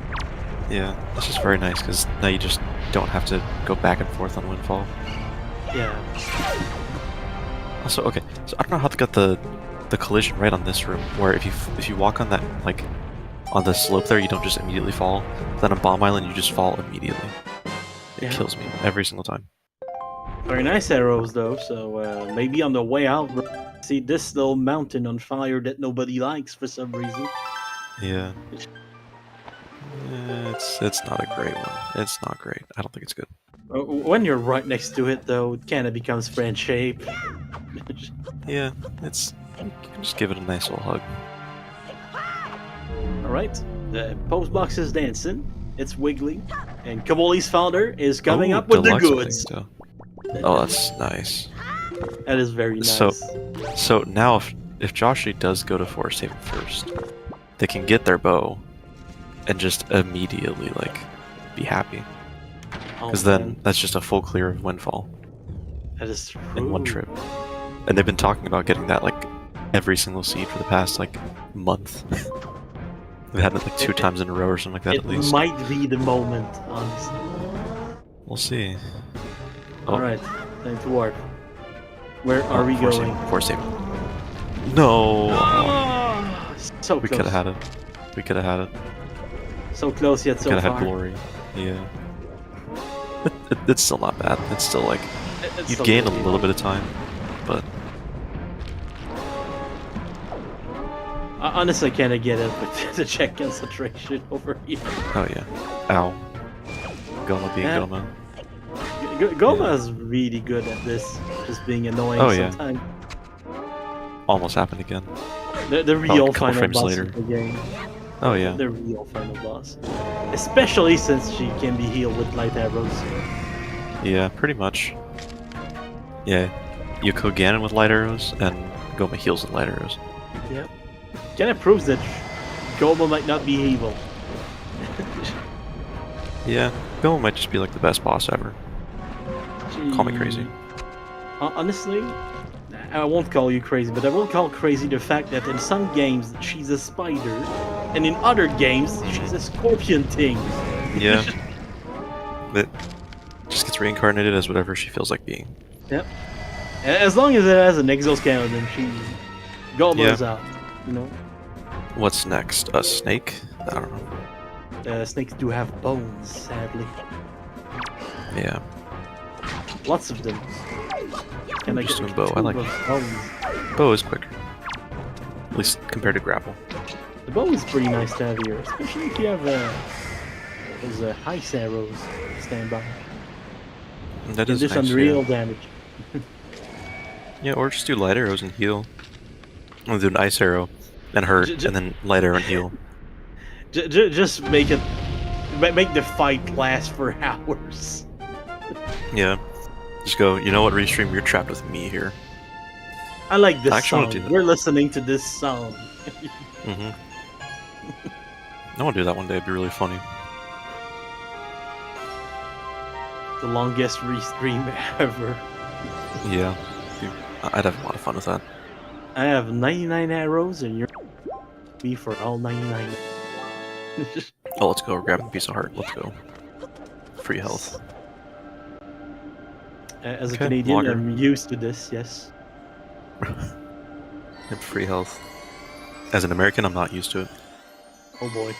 yeah. This is very nice because now you just don't have to go back and forth on Windfall. Yeah. Also, okay, so I don't know how they got the collision right on this room, where if you walk on that like on the slope there, you don't just immediately fall. Then on Bomb Island, you just fall immediately. It Yeah. kills me every single time. Very nice arrows though. So maybe on the way out, we'll see this little mountain on fire that nobody likes for some reason. Yeah. It's not a great one. It's not great. I don't think it's good. When you're right next to it, though, it kind of becomes friend shape. Yeah, you can just give it a nice little hug. All right, the post box is dancing. It's wiggling, and Kaboli's father is coming Ooh, up with the deluxe goods. thing, too. Oh, that's nice. That is very nice. So now if Joshi does go to Forest Haven first, they can get their bow and just immediately like be happy. Oh, Because man, then that's just a full clear of Windfall that is true. in one trip. And they've been talking about getting that like every single seed for the past like month. They've had it like 2 times in a row or something like that It at least. might be the moment, honestly. We'll see. All right, time to warp. Where are we Forest going? Haven, Forest Haven. No! So We close. could have had it. We could have had it. So close yet We so could have far. had glory. Yeah. It's still not bad. It's still like It's you'd so gain a good. little bit of time, but I honestly kind of get it with the check concentration over here. oh yeah. Ow. Gohma being Yeah. Gohma. Gohma is really good at this, just being annoying Oh, yeah. sometimes. Almost happened again. The real a couple final frames boss later. of the game. Oh yeah. The real final boss. Especially since she can be healed with light arrows. Yeah, pretty much. Yeah. You kill Ganon with light arrows, and Gohma heals with light arrows. Yep. Kind of proves that Gohma might not be evil. Yeah. Gohma might just be like the best boss ever. Call me crazy. Honestly, I won't call you crazy, but I will call crazy the fact that in some games she's a spider, and in other games she's a scorpion thing. Yeah. But just gets reincarnated as whatever she feels like being. Yep. As long as it has an exoskeleton, Gohma's out. You know. What's next? A snake? I don't know. Snakes do have bones, sadly. Yeah. Lots of them. And Just a bow. I like it. Bones. Bow is quicker. At least compared to grapple. The bow is pretty nice to have here, especially if you have those ice arrows stand by. That is just nice, unreal yeah. damage. Yeah, or just do light arrows and heal. Or do an ice arrow and hurt, and then light arrow and heal. Just make the fight last for hours. Yeah. Just go, you know what, Restream, you're trapped with me here. I like this actually wanna song. do that. We're listening to this song. Mm-hmm. I want to do that one day, it'd be really funny. The longest restream ever. Yeah. I'd have a lot of fun with that. I have 99 arrows and you're me for all 99. Oh, let's go, we're grabbing a piece of heart, let's go. Free health. As a Okay, Canadian, logger. I'm used to this, yes. And free health. As an American, I'm not used to it. Oh boy.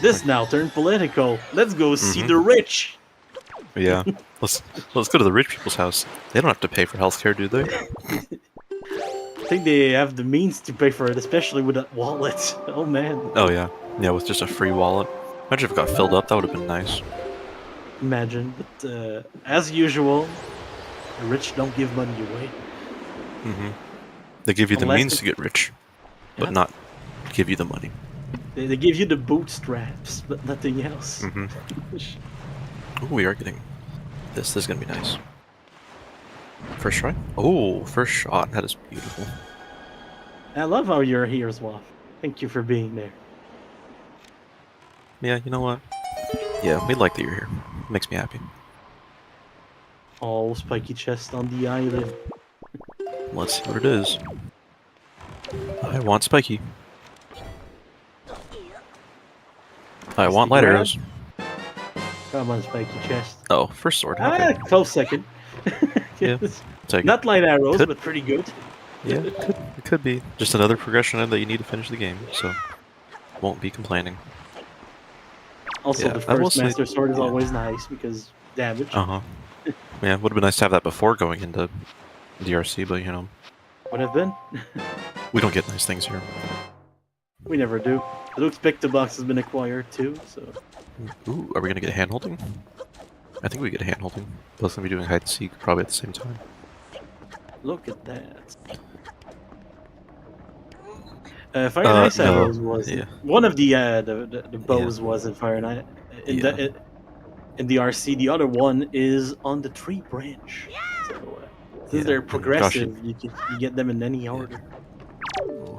This now turned political. Let's go see Mhm. the rich. Yeah. let's go to the rich people's house. They don't have to pay for healthcare, do they? I think they have the means to pay for it, especially with that wallet. Oh man. Oh yeah. Yeah, with just a free wallet. Imagine if it got filled up, that would have been nice. Imagine. But as usual, the rich don't give money away. Mm-hmm. They give you the Unless means it- to get rich, but Yeah. not give you the money. They give you the bootstraps, but nothing else. Mm-hmm. Ooh, we are getting this. This is gonna be nice. First try? Oh, first shot. That is beautiful. I love how you're here, Zwaf. Thank you for being there. Yeah, you know what? Yeah, we like that you're here. Makes me happy. Oh, spiky chest on the island. Let's see what it is. I want spiky. I want light grab? arrows. Come on, spiky chest. Oh, first sword. Ah, Okay. close second. Yeah. Take Not light arrows, Could- but pretty good. it. Yeah, it could be. Just another progression that you need to finish the game, so won't be complaining. Also, Yeah, the I will first say- master sword is yeah. always nice because damage. Uh-huh. Yeah, would have been nice to have that before going into DRC, but you know, Would have been. we don't get nice things here. We never do. It looks Pick the Box has been acquired too, so. Ooh, are we gonna get hand-holding? I think we get hand-holding. Both gonna be doing hide and seek probably at the same time. Look at that. Fire and Ice no, arrows was yeah. one of the bows was in Fire and Ice in the RC. The other one is on the tree branch. So since Yeah, they're and progressive, you get them in any order. Ooh.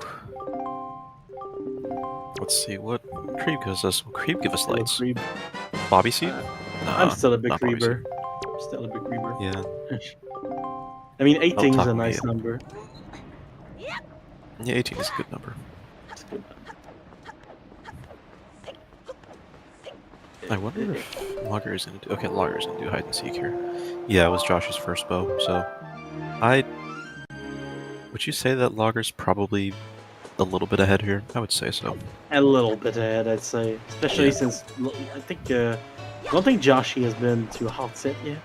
Let's see what creep gives us. Creep give us Still a lights. creep. Bobby seed? I'm still a big not Bobby seed. creeper. Still a big creeper. Yeah. I mean, 18 is talk a to me. nice number. Yeah, 18 is a good number. It's good. I wonder if Logger is gonna do. Okay, Logger's gonna do hide and seek here. Yeah, it was Josh's first bow, so would you say that Logger's probably a little bit ahead here? I would say so. A little bit ahead, I'd say. Especially Yeah. since I think I don't think Joshi has been to Outset yet.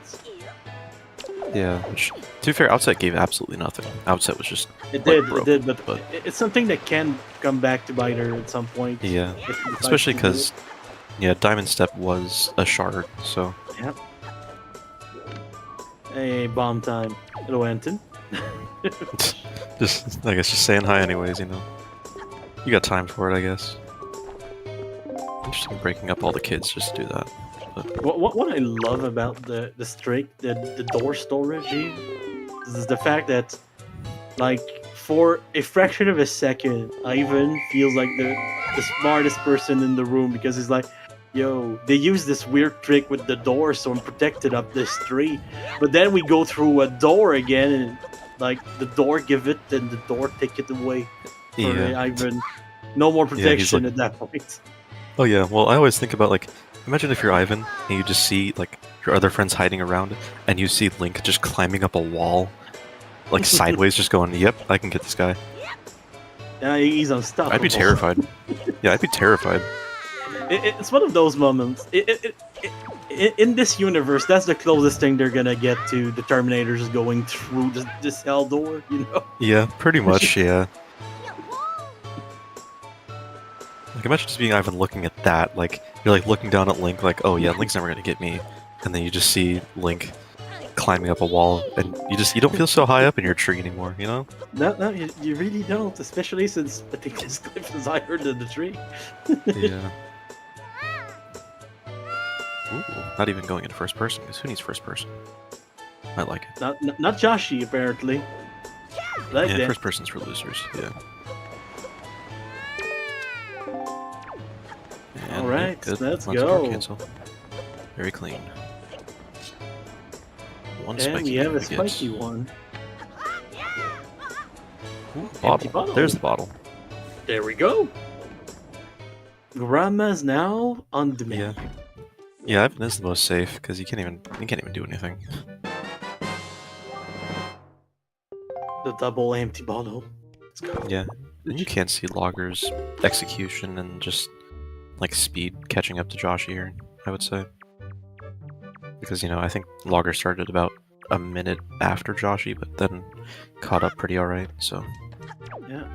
Yeah. Which, to be fair, Outset gave absolutely nothing. Outset was just It like, did, broke, it did, but but- it's something that can come back to bite her at some point. yeah. if you decide Especially to do because yeah, Diamond Step was a shard, so it. Yep. Hey, bomb time. Hello, Anton. just I guess just saying hi anyways, you know. You got time for it, I guess. Interesting breaking up all the kids just to do that. But What I love about the door storage here is the fact that, like, for a fraction of a second, Ivan feels like the smartest person in the room because he's like, yo, they use this weird trick with the door so I'm protected up this tree. But then we go through a door again and, like, the door give it and the door take it away. For yeah. Ivan, no more he's protection like- at that point. Oh yeah, well I always think about like imagine if you're Ivan and you just see like your other friends hiding around and you see Link just climbing up a wall like sideways, just going, "Yep, I can get this guy." Yeah, he's unstoppable. I'd be terrified. Yeah, I'd be terrified. It's one of those moments. In this universe, that's the closest thing they're gonna get to the Terminators going through this hell door, you know? Yeah, pretty much. Yeah. Like, imagine just being even looking at that. Like, you're like looking down at Link, like, "Oh yeah, Link's never gonna get me," and then you just see Link climbing up a wall, and you don't feel so high up in your tree anymore, you know? No, you really don't, especially since I think this cliff is higher than the tree. Yeah. Ooh, not even going into first person, because who needs first person? I like it. Not Joshi, apparently. Like Yeah, that. first person's for losers, yeah. And, Alright, good. let's Lots of go. guard cancel. Very clean. One And spiky we have a we get. spiky one. Ooh, Empty bottle. bottle. There's the bottle. There we go. Grandma's now on the menu. Yeah. Yeah, Ivan is the most safe because you can't even do anything. The double empty bottle. Let's go. Yeah, and you can see Logger's execution and just like speed catching up to Josh here, I would say. Because, you know, I think Logger started about a minute after Joshy, but then caught up pretty alright, so. Yeah.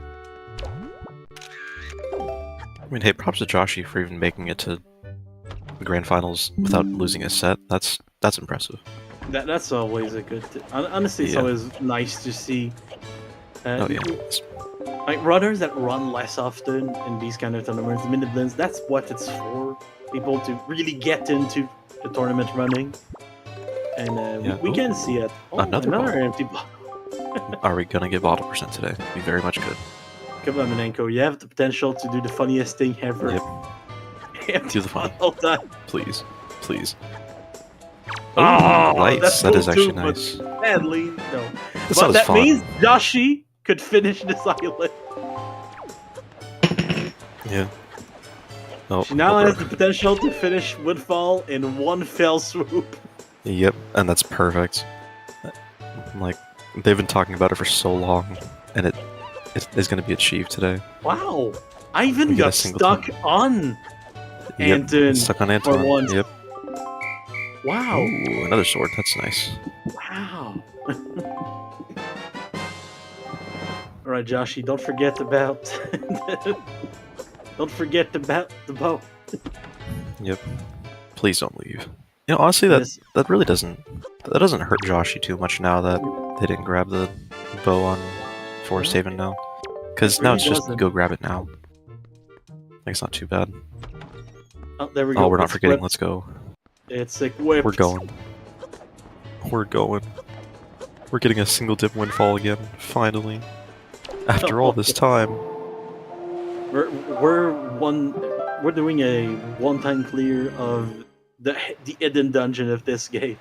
I mean, hey, props to Joshy for even making it to the grand finals without losing a set. That's impressive. That's always a good thing. Honestly, it's Yeah. always nice to see Oh yeah. like runners that run less often in these kind of tournaments. The Miniblins, that's what it's for. People to really get into the tournament running. And Yeah. we can see it. Oh, Another another bottle. empty bottle. Are we gonna get bottle percent today? We very much could. Come on, Minenko. You have the potential to do the funniest thing ever. Yep. Empty Do the funny. bottle time. Please. Please. Oh, nice. that's That is cool actually too, but nice. Sadly, no. This But was that fun. means Joshi could finish this island. Yeah. Oh, She now oh, has the potential to finish Woodfall in one fell swoop. Yep, and that's perfect. Like, they've been talking about it for so long, and it is going to be achieved today. Wow. Ivan We get a got single stuck time. on Yep, Anton. stuck on Anton. once. Yep. Wow. Ooh, another sword. That's nice. Wow. Alright, Joshi, don't forget about don't forget about the bow. Yep. Please don't leave. You know, honestly, that Yes. that really doesn't hurt Joshi too much now that they didn't grab the bow on Forest Haven now. Because It now really it's just doesn't. go grab it now. Like, it's not too bad. Oh, there we go. Oh, we're not It's forgetting. whipped. Let's go. It's like whipped. We're going. We're going. We're getting a single dip windfall again, finally. After all this time. We're doing a one-time clear of the hidden dungeon of this game.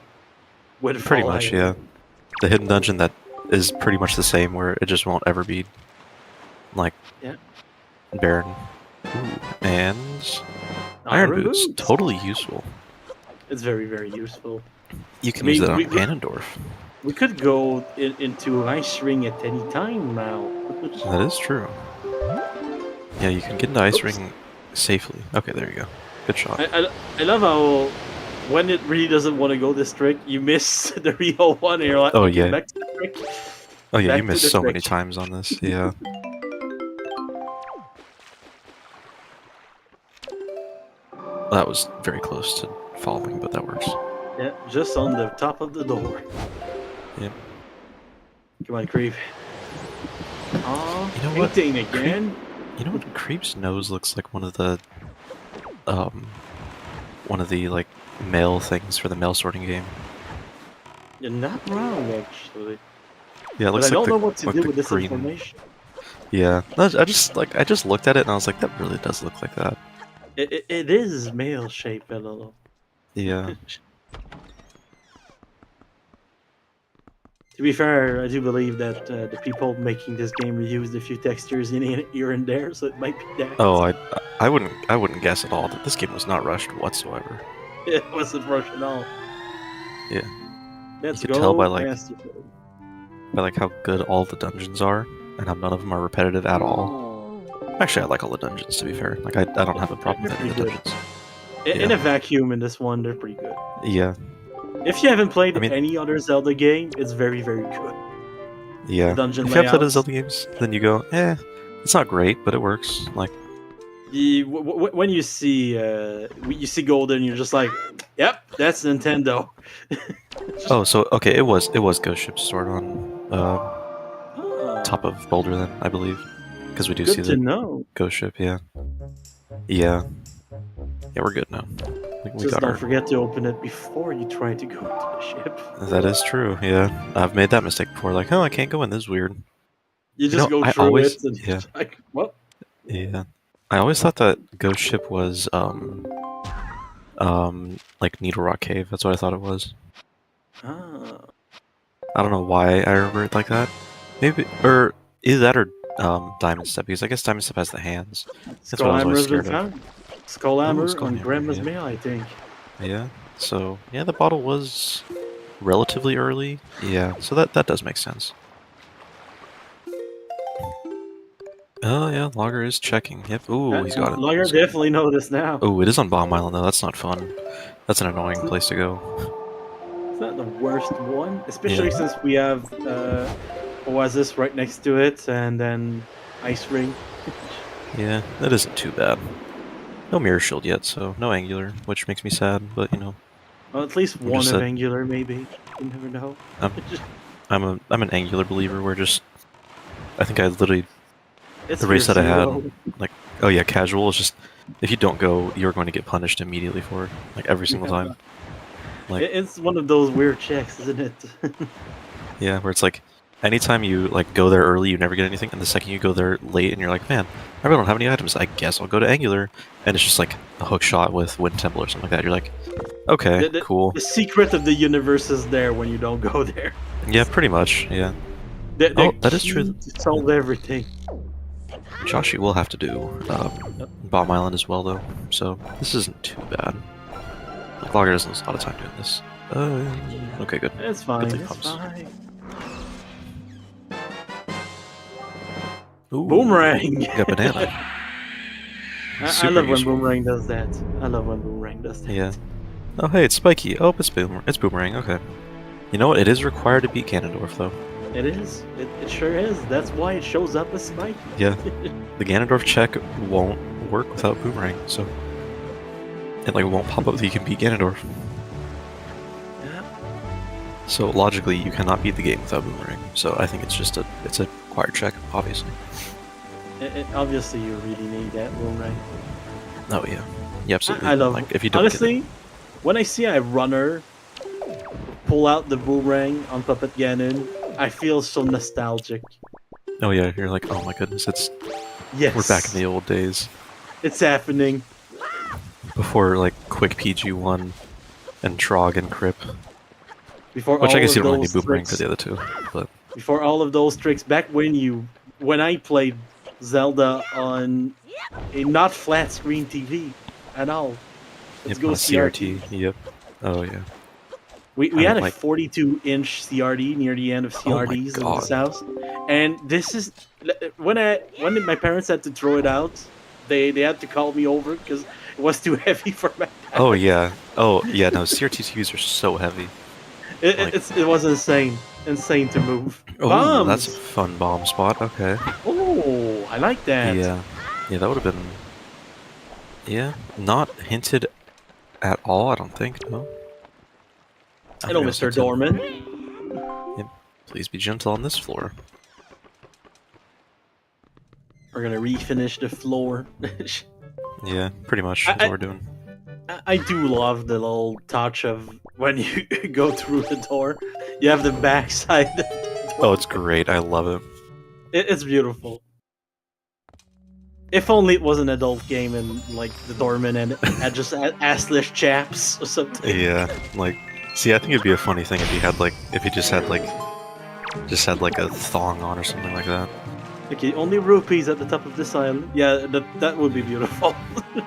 With Pretty Fall much, Island. yeah. The hidden dungeon that is pretty much the same, where it just won't ever be, like, Yeah. barren. Ooh, and Iron Boots, totally useful. It's very, very useful. You can I mean, use that on we- Ganondorf. We could go into Ice Ring at any time now. That is true. Yeah, you can get into Ice Oops. Ring safely. Okay, there you go. Good shot. I love how when it really doesn't want to go this trick, you miss the real one and you're like, Oh, okay, yeah. back to the trick. Oh yeah, back you to missed the so many trick. times on this. Yeah. That was very close to falling, but that works. Yeah, just on the top of the door. Yep. Come on, Creep. Aw, You know what? painting again. You know what? Creep's nose looks like one of the like mail things for the mail sorting game. You're not wrong, actually. Yeah, it But looks I don't like know the, what to like do the with this green. information. Yeah, no, I just looked at it and I was like, that really does look like that. It is male shape, I don't know. Yeah. To be fair, I do believe that the people making this game reused a few textures in here and there, so it might be that. Oh, I wouldn't guess at all that this game was not rushed whatsoever. It wasn't rushed at all. Yeah. Let's You could go. tell by, like- Master Code. by like how good all the dungeons are, and how none of them are repetitive at all. Actually, I like all the dungeons, to be fair. Like, I don't have a problem with any of the dungeons. In a vacuum, in this one, they're pretty good. Yeah. If you haven't played I mean- any other Zelda game, it's very, very good. Yeah. The dungeon If you have played the layouts. Zelda games, then you go, it's not great, but it works. Like, When you see Golden, you're just like, yep, that's Nintendo. oh, so okay, it was Ghost Ship stored on top of Boulder then, I believe, because we do Good see to the know. Ghost Ship. Yeah. Yeah, we're good now. We Just got don't our. forget to open it before you try to go to the ship. That is true. Yeah, I've made that mistake before. Like, oh, I can't go in. This is weird. You just know, go I through always- it and yeah. you're like, what? Yeah, I always thought that Ghost Ship was like Needle Rock Cave. That's what I thought it was. Ah. I don't know why I remember it like that. Maybe, or either that or Diamond Step, because I guess Diamond Step has the hands. That's what I was Skull always Hammer has been scared of. found. Skull Hammer Skull on Hammer, Grandma's yeah. mail, I think. Yeah. So yeah, the bottle was relatively early. Yeah. So that does make sense. Oh yeah, Logger is checking. Yep. Ooh, he's got it. Lawyer He's got it. definitely know this now. Oh, it is on Bomb Island though. That's not fun. That's an annoying place to go. It's not the worst one, especially Yeah. since we have Oasis right next to it, and then Ice Ring. Yeah, that isn't too bad. No Mirror Shield yet, so no Angular, which makes me sad. But you know, Well, at least We one just of said- Angular, maybe. You never know. I'm an Angular believer. Where just, I think I literally It's the race that I fierce, had, though. like, oh yeah, casual is just if you don't go, you're going to get punished immediately for it, like every single time. Like, It's one of those weird checks, isn't it? yeah, where it's like, anytime you like go there early, you never get anything, and the second you go there late, and you're like, man, I really don't have any items. I guess I'll go to Angular, and it's just like a hook shot with Wind Temple or something like that. You're like, okay, cool. The secret of the universe is there when you don't go there. Yeah, pretty much. Yeah, The that is key true. to solve everything. Joshy will have to do Bomb Island as well, though, so this isn't too bad. Like, Logger doesn't lose a lot of time doing this. Okay, good. It's fine. thing It's pumps. fine. Ooh, Boomerang. you got banana. I Super love when useful. Boomerang does that. I love when Boomerang does that. Yeah. Oh, hey, it's Spiky. Oh, it's Boomerang. Okay. You know what? It is required to beat Ganondorf, though. It is. It sure is. That's why it shows up as Spike. Yeah. The Ganondorf check won't work without Boomerang, so it like won't pop up that you can beat Ganondorf. Yeah. So logically, you cannot beat the game without Boomerang. So I think it's just a required check, obviously. Obviously, you really need that Boomerang. Oh yeah. Yeah, absolutely. I love. Like if you don't get Honestly, when I see a runner pull out the Boomerang on Puppet Ganon, I feel so nostalgic. it. Oh yeah, you're like, oh my goodness, Yes. we're back in the old days It's happening. before like Quick PG1 and Trog and Crip. Before Which all I guess of you don't really those need Boomerang tricks, for the other two, but before all of those tricks, back when I played Zelda on a not flat screen TV at all. Let's yep, go on a CRT. Yep. Oh yeah. We I had a like- 42-inch CRT near the end of Oh my CRTs in God. this house, and this is when my parents had to throw it out. They had to call me over because it was too heavy for my. Oh yeah. Oh yeah. No, CRT TVs are so heavy. It was insane to move. Oh, Bombs! that's a fun bomb spot. Okay. Oh, I like that. Yeah. Yeah, that would have been. Yeah, not hinted at all. I don't think. No. I Hello, think it was Mr. hinted. Dorman. Please be gentle on this floor. We're gonna refinish the floor. Yeah, pretty much. That's what we're doing. I do love the little touch of when you go through the door. You have the backside. Oh, it's great. I love it. It's beautiful. If only it was an adult game and like the doorman and had just assless chaps or something. Yeah, like, see, I think it'd be a funny thing if he had like, if he just had like a thong on or something like that. Okay, only rupees at the top of this island. Yeah, that would be beautiful. Dude,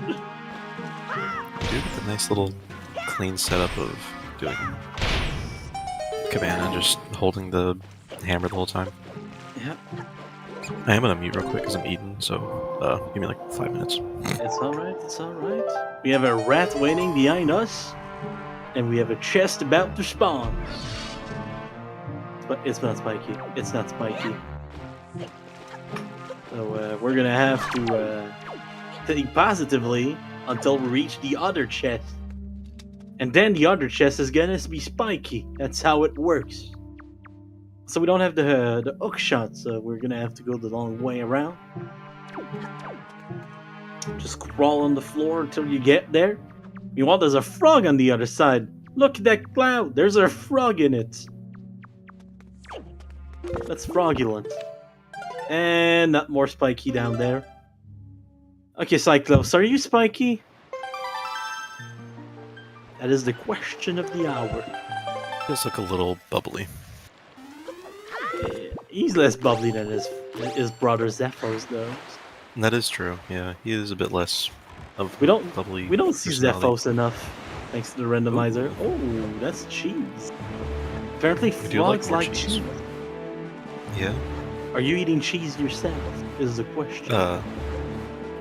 a nice little clean setup of doing command and just holding the hammer the whole time. Yeah. I am gonna mute real quick because I'm eating, so give me like 5 minutes. It's alright, it's alright. We have a rat waiting behind us, and we have a chest about to spawn. But it's not spiky. It's not spiky. So we're gonna have to think positively until we reach the other chest. And then the other chest is gonna be spiky. That's how it works. So we don't have the hook shot, so we're gonna have to go the long way around. Just crawl on the floor until you get there. Meanwhile, there's a frog on the other side. Look at that cloud. There's a frog in it. That's fraudulent. And not more spiky down there. Okay, Cyclops, are you spiky? That is the question of the hour. Feels like a little bubbly. He's less bubbly than his brother Zephos, though. That is true. Yeah, he is a bit less of bubbly. We don't see personality. Zephos enough, thanks to the randomizer. Ooh. Oh, that's cheese. Apparently, We do like frogs more like cheese. cheese. Yeah. Are you eating cheese yourself? Is the question.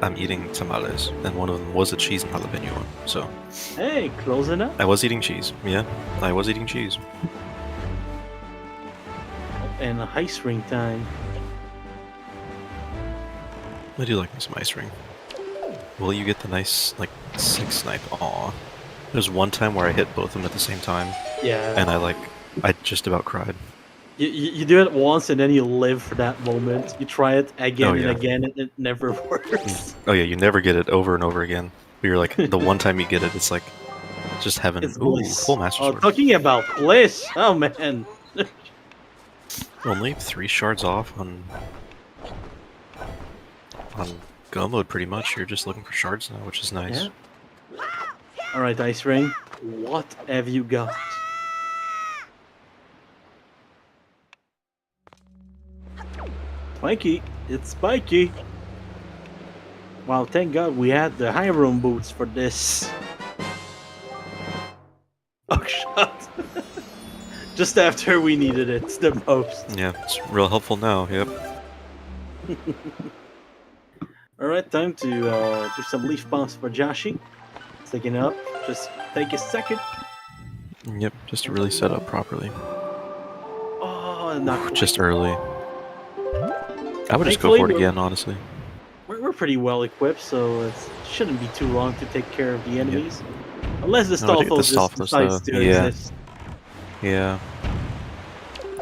I'm eating tamales, and one of them was a cheese and jalapeno one. So Hey, close enough. I was eating cheese. Yeah, I was eating cheese. And ice ring time. I do like me some ice ring. Will you get the nice, like, 6 snipe? Aw. There's one time where I hit both of them at the same time, Yeah. and I just about cried. You do it once and then you live for that moment. You try it again Oh, and yeah. again and it never works. Oh yeah, you never get it over and over again. But you're like, the one time you get it, it's like, just heaven. It's Ooh, bliss. full master Oh, sword. talking about bliss. Oh man. Only 3 shards off on go mode pretty much. You're just looking for shards now, which is nice. Yeah. Alright, Ice Ring. What have you got? Spiky. It's spiky. Wow, thank God we had the high room boots for this. Oh, shot. Just after we needed it the most. Yeah, it's real helpful now. Yep. Alright, time to do some leaf bombs for Joshi. Taking up. Just take a second. Yep, just to really set up properly. Oh, not quite. Just early. I would just go Thankfully, for it we're- again, honestly. We're pretty well equipped, so it shouldn't be too long to take care of the enemies. Unless the No, I think the Stalfos Stalfos, decides though. to Yeah. exist. Yeah.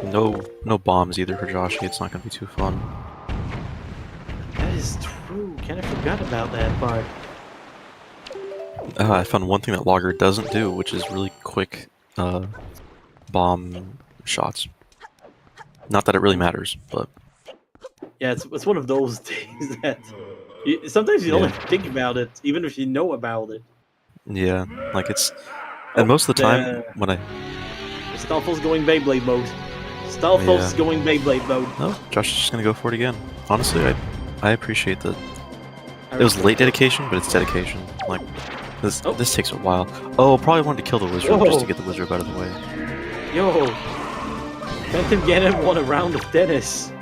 No bombs either for Joshi. It's not gonna be too fun. That is true. Kind of forgot about that part. I found one thing that Logger doesn't do, which is really quick bomb shots. Not that it really matters, but Yeah, it's one of those things that sometimes you don't have to think about it, even if you know about it. yeah, like it's. And most of the time, the- when I Stalfos going Beyblade mode. Stalfos Yeah. going Beyblade mode. oh, Josh is just gonna go for it again. Honestly, I appreciate that. It was late dedication, but it's dedication. Like this Oh. this takes a while. Oh, probably wanted to kill the wizard just Whoa. to get the wizard out of the way. Yo, Phantom Ganon won a round of tennis.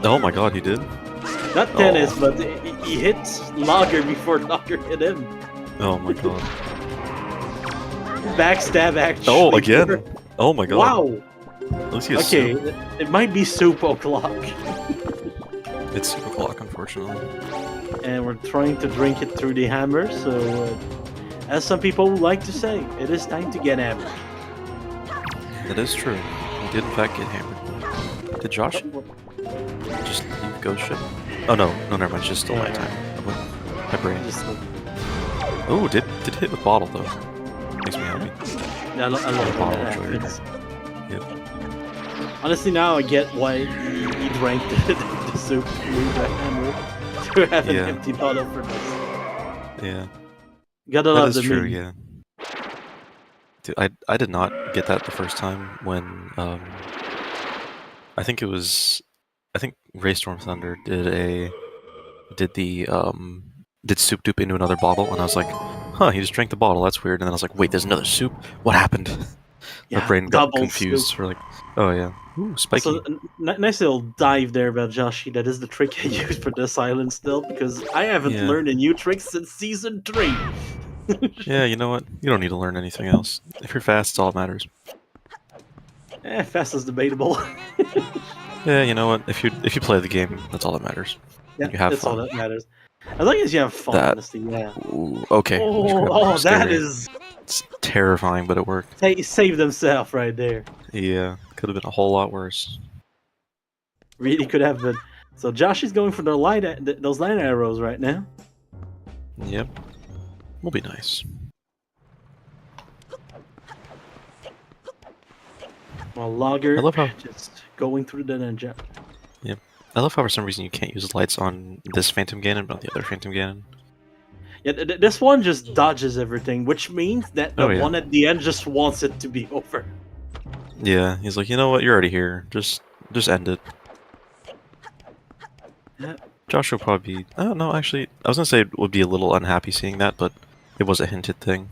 Oh my god, he did. Not tennis, but he hit Lager before Lager hit him. Oh my god. Backstab action. Oh, again. Oh my god. Wow. At least he has Okay, soup. it might be soup o'clock, It's soup o'clock, unfortunately. and we're trying to drink it through the hammer. So, as some people like to say, it is time to get hammered. That is true. He did in fact get hammered. Did Josh just leave ghost ship? Oh no, never mind. It's just still nighttime. My brain. Just, Oh, did hit with bottle though. Makes me happy. I love Bottle that enjoyer. happens. Yep. Honestly, now I get why he drank the soup through the hammer to have an Yeah. empty bottle for this. Yeah. Gotta That love is the true. meme. Yeah. Dude, I did not get that the first time when I think Raystorm Thunder did soup dupe into another bottle, and I was like, huh, he just drank the bottle, that's weird. And then I was like, wait, there's another soup? What happened? My brain got double confused soup. for like, oh yeah. Ooh, spiky. So nice little dive there about Joshi. That is the trick I use for this island still, because I haven't Yeah. learned a new trick since season 3. Yeah, you know what? You don't need to learn anything else. If you're fast, it's all that matters. Fast is debatable. Yeah, you know what? If you play the game, that's all that matters. Yeah, You have that's fun. all that matters. As long as you have fun, That- honestly, yeah. Ooh, okay. Oh, that Scary. is... It's terrifying, but it worked. They saved themselves right there. Yeah, could have been a whole lot worse. Really could have been. So Josh is going for the those line arrows right now. Yep. Will be nice. While Logger I love how- just going through the ninja. Yep. I love how for some reason you can't use lights on this Phantom Ganon, but on the other Phantom Ganon. Yeah, this one just dodges everything, which means that the Oh, yeah. one at the end just wants it to be over. Yeah, he's like, you know what? You're already here. Just end it. Yeah. Josh will probably be... Oh, no, actually, I was gonna say would be a little unhappy seeing that, but it was a hinted thing.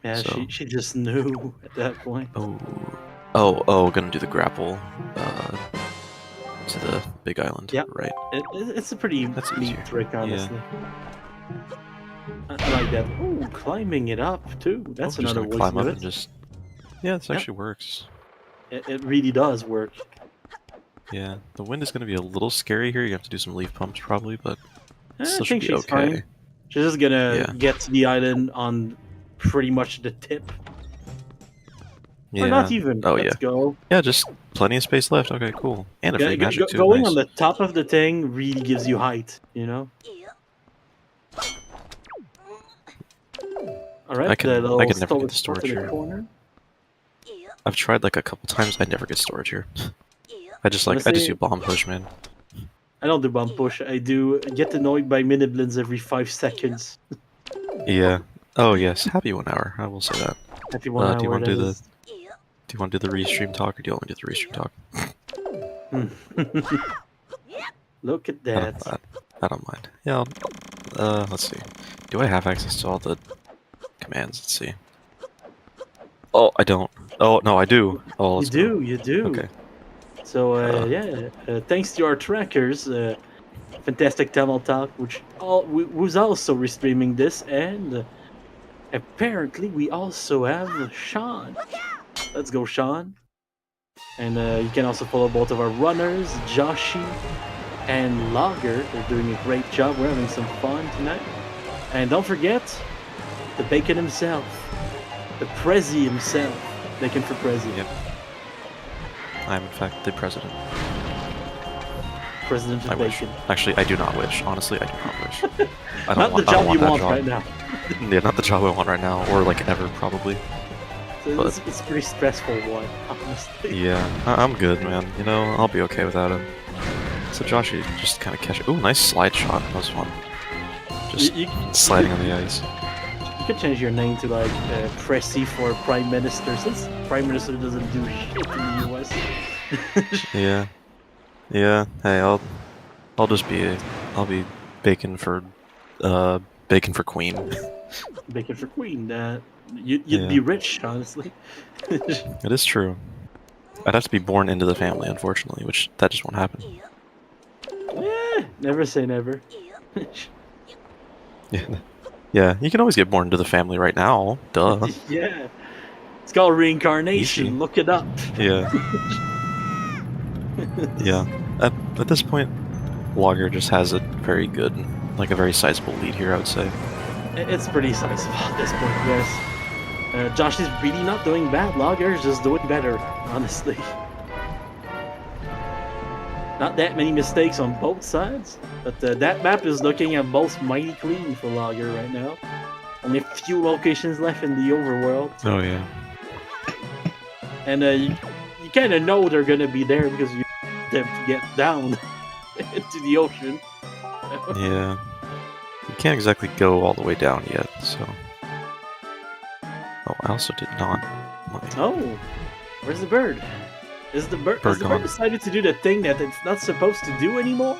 Yeah, So- she just knew at that point. Oh, gonna do the grapple to the big island. Yep. Right. It's a pretty That's neat easier. trick, honestly. I like that. Oh, climbing it up too. That's Just another gonna way climb to up do and it. just... Yeah, this Yep. actually works. It really does work. Yeah, the wind is gonna be a little scary here. You have to do some leaf pumps probably, but I still think should be she's okay. fine. She's just gonna Yeah. get to the island on pretty much the tip. Yeah. Or not even. Oh, Let's go. Yeah, just plenty of space left. Okay, cool. And a free magic too. Going Nice. on the top of the thing really gives you height, you know? Alright, I can little never get the storage storage in the here. corner. I've tried like a couple times. I never get storage here. I just Honestly- do bomb push, man. I don't do bump push. I do get annoyed by Miniblins every 5 seconds. Yeah. Oh yes, happy 1 hour. I will say that. Happy 1 hour. do you want to that do is- Do you want to do the restream talk, or do you want me to do the restream talk? Look at that. I don't mind. Yeah. Let's see. Do I have access to all the commands? Let's see. Oh, I don't. Oh no, I do. Oh, let's go. You do. Okay. So thanks to our trackers, Fantastic Tamil Talk, who's also restreaming this, and apparently we also have Sean. Let's go, Sean. And you can also follow both of our runners, Joshi and Logger. They're doing a great job. We're having some fun tonight. And don't forget, the Bacon himself, the Prezi himself. Bacon for Prezi. Yep. I'm in fact the president. President of I wish. Bacon. Actually, I do not wish. Honestly, I do not wish. I don't Not want, the I don't job you that want job. right now. Yeah, not the job I want right now, or like ever probably. So it's a pretty stressful one, honestly. Yeah, I'm good, man. You know, I'll be okay without him. So Josh, you just kind of catch it. Ooh, nice slide shot. That was fun. Just You sliding on the ice. could change your name to like Prezi for Prime Minister, since Prime Minister doesn't do shit in the US. Yeah. Yeah. Hey, I'll just be bacon for queen. Bacon for Queen. You'd Yeah. be rich, honestly. It is true. I'd have to be born into the family, unfortunately, which that just won't happen. Never say never. Yeah. Yeah, you can always get born into the family right now. Duh. Yeah. It's called reincarnation. Easy. Look it up. Yeah. Yeah. At this point, Logger just has a very good, like a very sizable lead here, I would say. It's pretty sizable at this point, guys. Josh is really not doing bad. Logger is just doing better, honestly. Not that many mistakes on both sides, but that map is looking at both mighty clean for Logger right now. Only a few locations left in the overworld, Oh yeah. and you kind of know they're gonna be there because you them to get down into the ocean. Yeah. You can't exactly go all the way down yet, so. Oh, I also did not. Oh, where's the bird? Has the bird gone. decided to do the thing that it's not supposed to do anymore?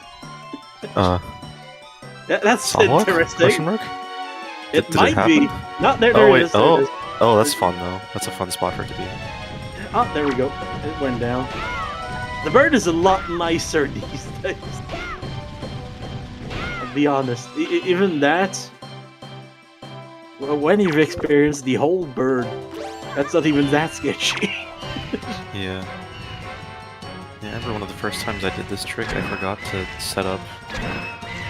That's Somewhat? interesting. Question mark? It Did might be. happen? Not there. Oh, There wait, it is. There it is. Oh, that's fun though. That's a fun spot for it to be. Oh, there we go. It went down. The bird is a lot nicer these days. I'll be honest. Even that, well, when you've experienced the whole bird, that's not even that sketchy. Yeah. Yeah, I remember one of the first times I did this trick, I forgot to set up.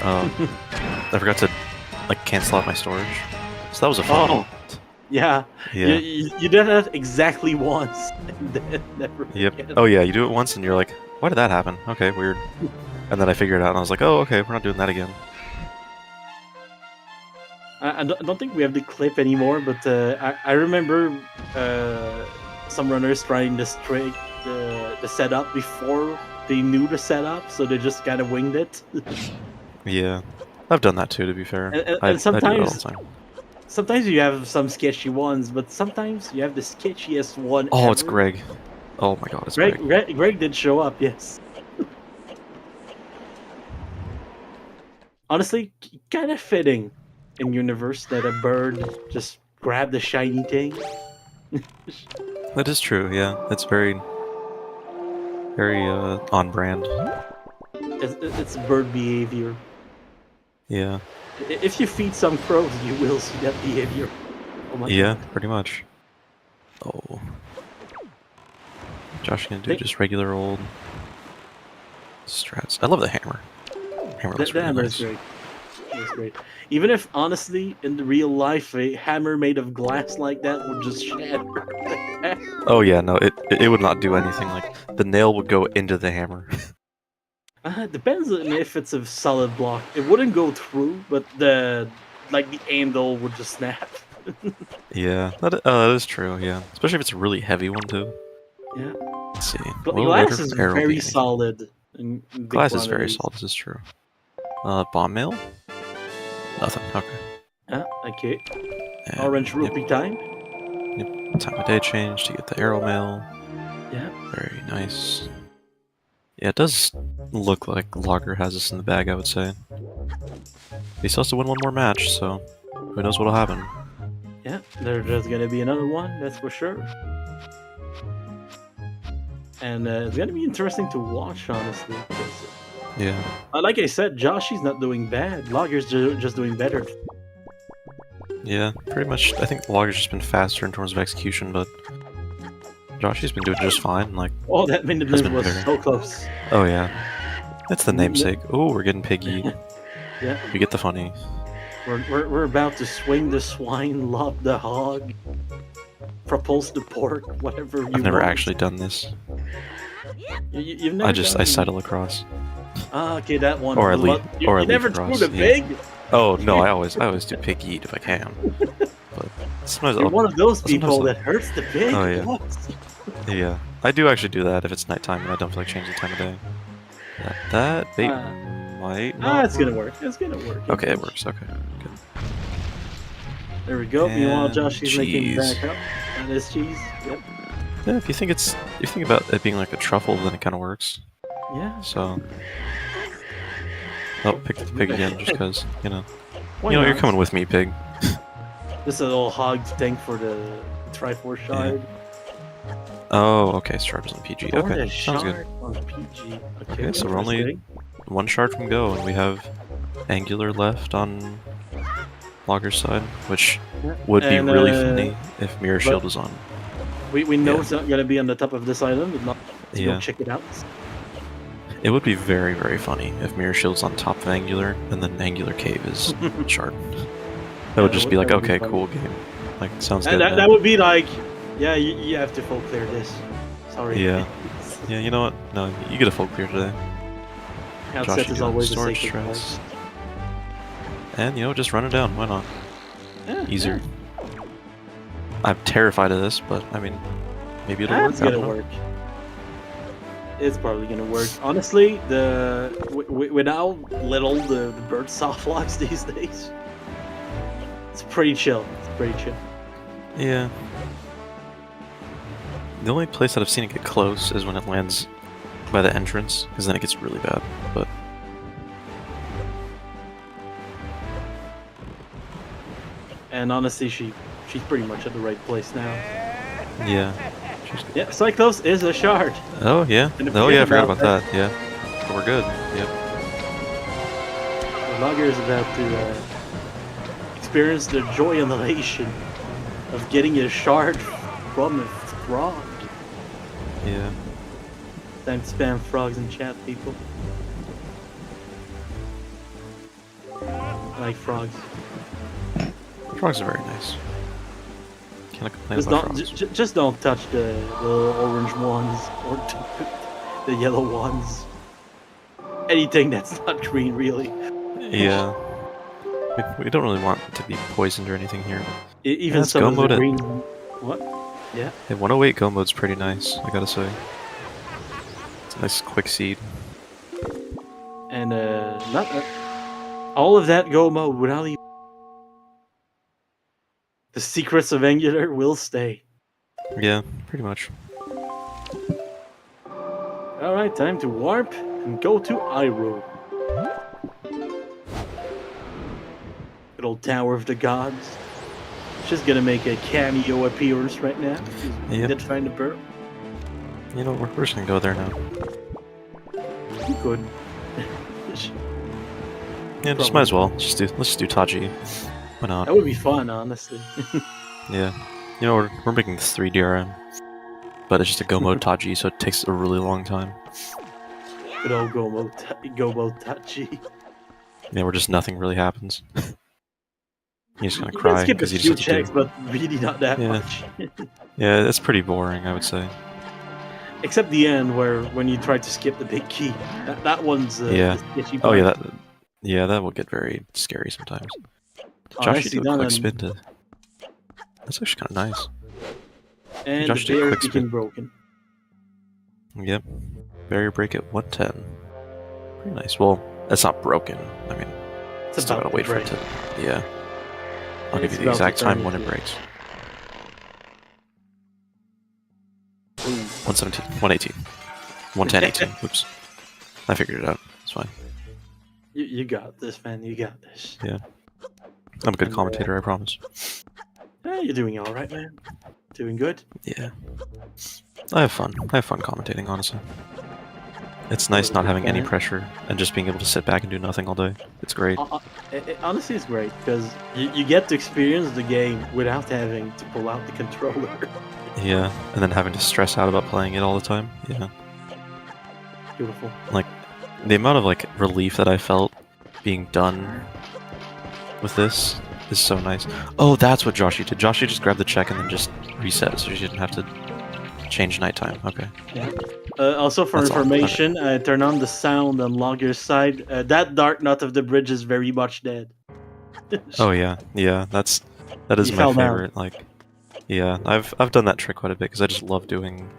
I forgot to like cancel out my storage. So that was a fun one. Yeah. Yeah. You did that exactly once, and then never Yep. again. Oh yeah, you do it once and you're like, why did that happen? Okay, weird. And then I figured it out and I was like, oh okay, we're not doing that again. I don't think we have the clip anymore, but I remember some runners trying this trick, the setup before they knew the setup, so they just kind of winged it. Yeah. I've done that too, to be fair. And I do it all sometimes, the time. sometimes you have some sketchy ones, but sometimes you have the sketchiest one Oh, ever. it's Greg. Oh my god, it's Greg. Greg did show up, yes. Honestly, kind of fitting in universe that a bird just grabbed the shiny thing. That is true, yeah. It's very on brand. It's bird behavior. Yeah. If you feed some crows, you will see that behavior. Oh my Yeah, god. pretty much. Oh. Josh gonna do just regular old strats. I love the hammer. Hammer looks The really hammer nice. is great. It's great. Even if, honestly, in the real life, a hammer made of glass like that would just shatter. Oh yeah, no, it would not do anything. Like the nail would go into the hammer. Depends on if it's a solid block. It wouldn't go through, but the handle would just snap. Yeah, that is true. Yeah, especially if it's a really heavy one too. Yeah. Let's see. But Will glass arrow is be very anything? solid. In big Glass is very quantities. solid. This is true. Bomb mail? Nothing. Okay. Okay. And, Orange rupee time. Yep. Time of day change to get the arrow mail. Yeah. Very nice. Yeah, it does look like Logger has us in the bag, I would say. He still has to win one more match, so who knows what'll happen. Yeah, there's gonna be another one, that's for sure. And it's gonna be interesting to watch, honestly. Yeah. Like I said, Joshy's not doing bad. Logger's just doing better. Yeah, pretty much. I think Logger's just been faster in terms of execution, but Joshy's been doing just fine. Like, Oh, that Miniblins been was very- so close. oh yeah, that's the namesake. Oh, we're getting piggy. Yeah, We get the funny. we're about to swing the swine, lob the hog, propulse the pork, whatever you I've never want. actually done this. You've never I sidle across. Ah, okay, that one. Or I leap- You, or I you never leap threw across, the yeah. pig? Oh no, I always do pig eat if I can. But sometimes You're I'll, one of those people sometimes that hurts the pig? Oh, yeah. What? yeah, I do actually do that if it's nighttime and I don't feel like changing the time of day. That bait might not it's gonna work. It's gonna work. Okay, it works. Okay, good. There we go. Meanwhile, And Josh is making cheese. back up. And it's cheese. Yep. Yeah, if you think about it being like a truffle, then it kind of works. Yeah. So, oh, pick the pig again, just because Why you're not? coming with me, pig. This is a little hog tank for the Triforce shard. Oh, okay, shards on PG. Or Okay, the sounds good. shard on PG. Okay, so we're only interesting. one shard from go, and we have angular left on Logger's side, which Yeah. would be And, really funny if Mirror Shield was on. We know Yeah. it's not gonna be on the top of this island. But not to Yeah. go check it out. It would be very, very funny if Mirror Shield's on top of Angular, and then Angular Cave is shard. That would just be like, that would be okay, funny. cool game. Like, sounds And good. that would be like, yeah, you have to full clear this. Sorry. Yeah. Yeah, you know what? No, you get a full clear today. Outset Josh, you is doing always a storage sacred strats. place. And, just run it down. Why not? Yeah, Easier. I'm terrified of this, but, I mean, maybe it'll work. It's I gonna don't know. work. It's probably gonna work. Honestly, with how little the bird soft locks these days, it's pretty chill. It's pretty chill. Yeah. The only place that I've seen it get close is when it lands by the entrance, because then it gets really bad. But And honestly, she's pretty much at the right place now. yeah, Yeah, Cyclos is a shard. Oh yeah. And Oh yeah, I forgot about that. Yeah. But we're good. Yep. The Logger is about to experience the joy and elation of getting a shard from a frog. Yeah. Time to spam frogs in chat, people. I like frogs. Frogs are very nice. Can't complain Just about don't, frogs. just don't touch the little orange ones or the yellow ones. Anything that's not green, really. Yeah. We don't really want to be poisoned or anything here. Even that's some go of the mode. green. What? Yeah. Hey, 108 go mode's pretty nice, I gotta say. It's a nice quick seed. And not all of that go mode without even the secrets of Angular will stay. Yeah, pretty much. All right, time to warp and go to Iroh. Good old Tower of the Gods. She's gonna make a cameo appearance right now. We Yep. did find a pearl. You know, we're just gonna go there now. You could. Yeah, just might as well. Let's just do Taji. Why not? That would be fun, honestly. Yeah. You know, we're making this 3 DRM. But it's just a go mode Taji, so it takes a really long time. Good old go mode Tachi. Yeah, where just nothing really happens. You're just gonna You can cry skip a because you few just have checks, to do... but really not that Yeah. much. Yeah, it's pretty boring, I would say. Except the end, where when you try to skip the big key, that one's Yeah. the sketchy Oh part. yeah, that will get very scary sometimes. Oh, Josh, nicely you do a done, quick and- spin to... That's actually kind of nice. And Josh the did a bear quick became spin. broken. Yep. Barrier break at 110. Pretty nice. Well, it's not broken. I mean, It's still about gotta wait to for it break. to... Yeah. I'll give It's you the about to exact turn time when it into- breaks. Ooh. 117. 118. 110, 18. Oops. I figured it out. It's fine. You got this, man. You got this. Yeah. I'm a good And, commentator, I promise. You're doing all right, man. Doing good. Yeah. I have fun. I have fun commentating, honestly. It's nice not having any pressure and just being able to sit back and do nothing all day. It's great. Honestly, it's great because you get to experience the game without having to pull out the controller. Yeah, and then having to stress out about playing it all the time. Yeah. Beautiful. Like, the amount of, like, relief that I felt being done with this is so nice. Oh, that's what Joshie did. Joshie just grabbed the check and then just reset, so she didn't have to change nighttime. Okay. Yeah. Also, for That's all. information, turn on the sound on Logger's side. That dark nut of the bridge is very much dead. Oh yeah, yeah. That is You my fell down. favorite. Like, yeah, I've done that trick quite a bit because I just love doing.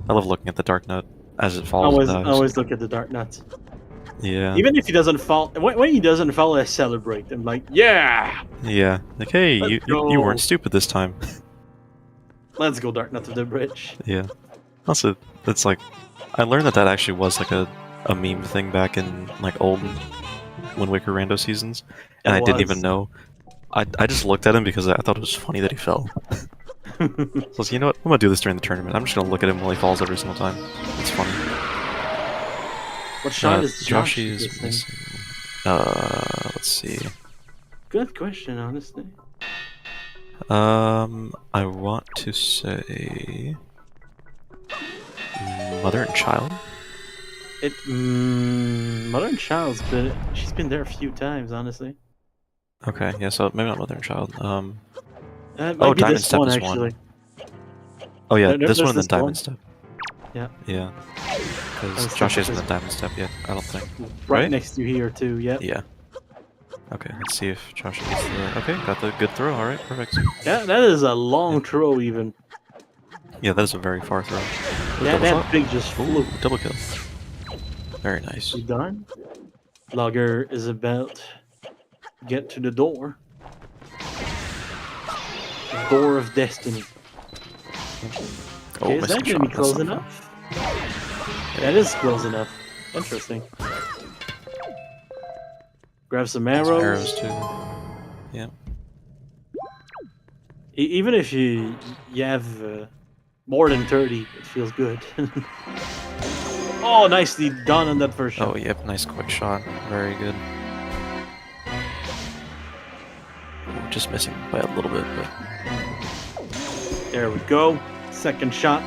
I love looking at the dark nut as it falls. Always, and dies. always look at the dark nuts. Yeah. Even if he doesn't fall, when he doesn't fall, I celebrate. I'm like, yeah, Yeah. Like, hey, Let's you go. weren't stupid this time. let's go, dark nut of the bridge. Yeah. Also, it's like I learned that actually was like a meme thing back in like old Wind Waker rando seasons, and It I didn't was. even know. I just looked at him because I thought it was funny that he fell. So I was, you know what? I'm gonna do this during the tournament. I'm just gonna look at him while he falls every single time. It's funny. What shot is Josh Joshie is missing? missing. Let's see. Good question, honestly. I want to say mother and child. Mother and Child's been. She's been there a few times, honestly. Okay, yeah, so maybe not mother and child. That might Oh, be Diamond this Step one is actually. one. Oh yeah, There- this there's one and then this one. Diamond Step. Yeah. Yeah. Because Diamond Josh Step isn't is- the Diamond Step yet, I don't think. Right, Right? next to here too. Yeah. Yeah. Okay, let's see if Josh gets the... Okay, got the good throw, alright, perfect. Yeah, that is a long throw even. Yeah, that is a very far throw. Yeah, double that shot? pig just flew. Double kill. Very nice. You done? Logger is about to get to the door. The door of destiny. Oh, Okay, is missing that gonna shot. be That's close not enough? That is close enough. Interesting. Grab some fun. Some arrows. arrows too. Yeah. Even if you have More than 30. It feels good. Oh, nicely done on that first shot. Oh, yep, nice quick shot. Very good. Just missing by a little bit, but... There we go. Second shot.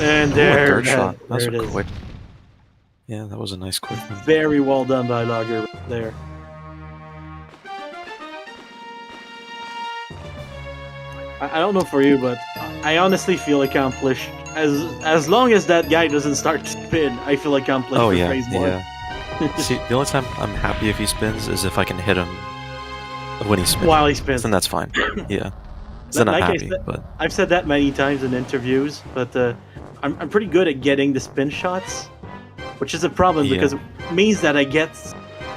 And there, third shot. there That's it a is. quick. Yeah, that was a nice quick one. Very well done by Lager there. I don't know for you, but I honestly feel accomplished. As long as that guy doesn't start to spin, I feel accomplished Oh for yeah, phase 1. yeah. See, the only time I'm happy if he spins is if I can hit him when he spins. While he spins. Then that's fine. Yeah. Then I'm happy, but... I've said that many times in interviews, but I'm pretty good at getting the spin shots, which is a problem because it means that I get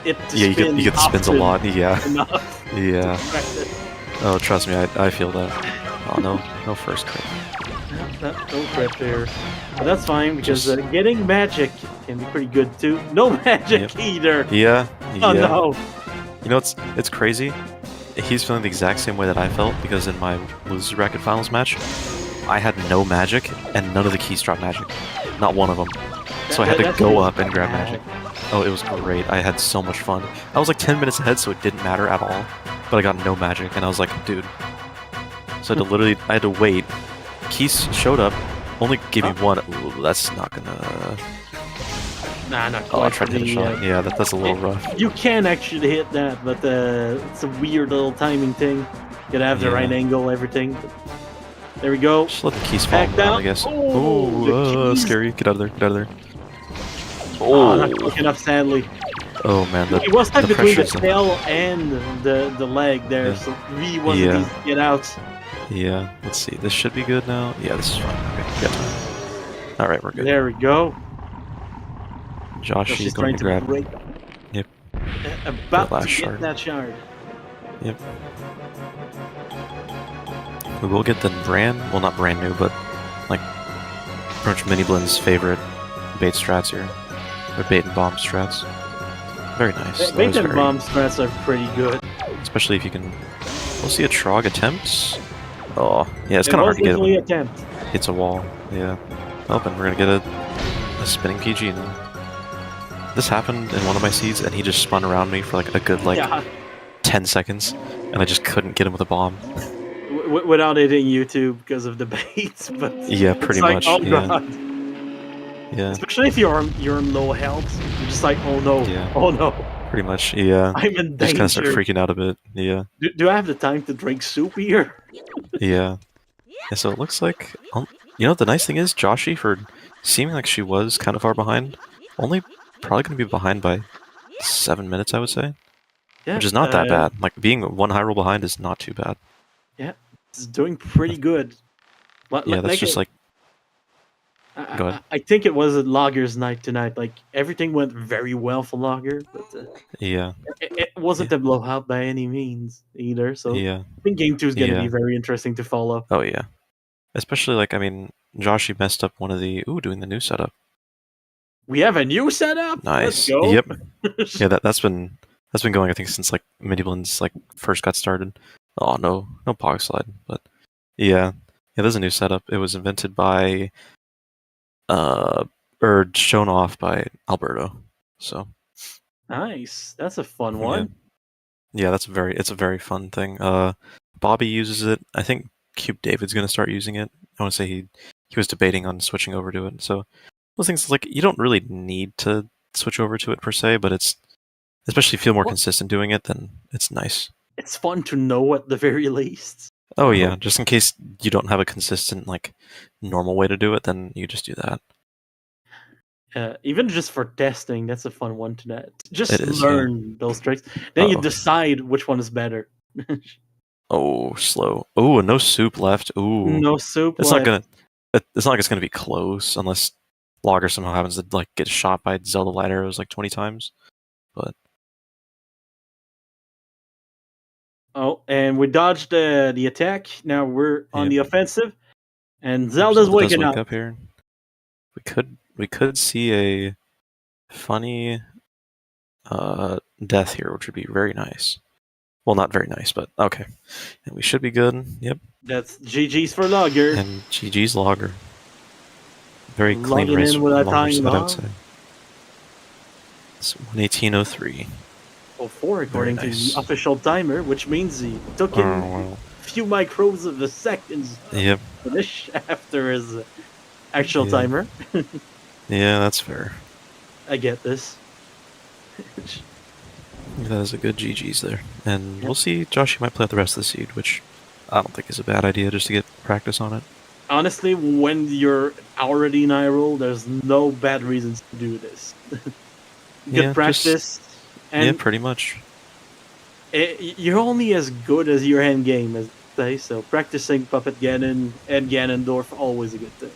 it to spin. You get the spins a lot. Yeah. Enough. Yeah. Oh, trust me, I feel that. Oh no first crit. No crit there. But that's fine because getting magic can be pretty good too. No magic either. Yeah. Oh no. You know it's crazy. He's feeling the exact same way that I felt because in my losers bracket finals match, I had no magic and none of the keys dropped magic. Not one of them. So I had to go up and grab magic. Oh, it was great. I had so much fun. I was like 10 minutes ahead, so it didn't matter at all. But I got no magic, and I was like, dude. So I had to wait. Keys showed up, only gave me one. Ooh, that's not gonna... Nah, not quite. Oh, I tried to hit a shot. Yeah, that's a little rough. You can actually hit that, but it's a weird little timing thing. You gotta have the right angle, everything. There we go. Just let the keys fall down, I guess. Oh, scary. Get out of there. Get out of there. Oh, not quick enough, sadly. Oh, man. It was time between the tail and the leg there, so really wasn't easy to get out. Yeah, let's see. This should be good now. Yeah, this is fine. Okay, got time. Alright, we're good. There we go. Josh is going to grab. Yep. About to get that shard. Yep. We will get the well, not brand new, but like pretty much Miniblins' favorite bait strats here. Or bait and bomb strats. Very nice. Bait and bomb strats are pretty good. Especially if you can... We'll see a Trog attempts. Oh, yeah, it's kind of hard to get it. Attempt. Hits a wall. Yeah. Oh, and we're going to get a spinning PG now. This happened in one of my seeds, and he just spun around me for like a good 10 seconds, and I just couldn't get him with a bomb. Without hitting YouTube because of the baits, but yeah, pretty much. Oh god. Yeah. Especially if you're on low health, you're just like, oh no, oh no. Pretty much, yeah. I'm in danger. Just kind of start freaking out a bit. Yeah. Do I have the time to drink soup here? Yeah. So it looks like, you know, the nice thing is, Joshi, for seeming like she was kind of far behind, only probably going to be behind by 7 minutes, I would say. Yeah. Which is not that bad. Like, being one high roll behind is not too bad. Yeah. It's doing pretty good. Yeah, that's just like... Go ahead. I think it was a Lager's night tonight. Like, everything went very well for Lager, but yeah, it wasn't a blowout by any means either. So yeah, I think Game 2 is going to be very interesting to follow. Oh yeah, especially like, I mean, Joshi messed up one of the doing the new setup. We have a new setup. Nice. Let's go. Yep. Yeah, that's been going, I think, since like Miniblins like first got started. Oh no pog slide, but yeah, there's a new setup. It was invented by or shown off by Alberto. So nice. That's a fun one. Yeah, it's a very fun thing. Bobby uses it. I think Cube David's gonna start using it. I want to say he was debating on switching over to it. So those things, like, you don't really need to switch over to it per se, but it's, especially if you feel more consistent doing it, then it's nice. It's fun to know at the very least. Oh yeah, just in case you don't have a consistent, like, normal way to do it, then you just do that. Even just for testing, that's a fun one to just learn those tricks. Then you decide which one is better. Oh, slow. Oh, no soup left. Ooh, no soup. It's not like it's gonna be close unless Logger somehow happens to like get shot by Zelda light arrows like 20 times. But and we dodged the attack. Now we're on the offensive, and Zelda's waking up here. We could see a funny death here, which would be very nice. Well, not very nice, but okay. And we should be good. Yep. That's GG's for Logger. And GG's Logger. Very clean Logging race in from without Logger's tying side, I would bomb. say. It's 1:18:03. 04 according Very nice. to the official timer, which means he took him well. a few micros of a second Yep. to finish after his actual Yeah. timer. Yeah, that's fair. I get this. That is a good GG's there. And we'll see. Josh, you might play out the rest of the seed, which I don't think is a bad idea just to get practice on it. Honestly, when you're already in Hyrule, there's no bad reasons to do this. Good Yeah, practice. And yeah, pretty much. you're only as good as your end game, as they say. So practicing Puppet Ganon and Ganondorf always a good thing.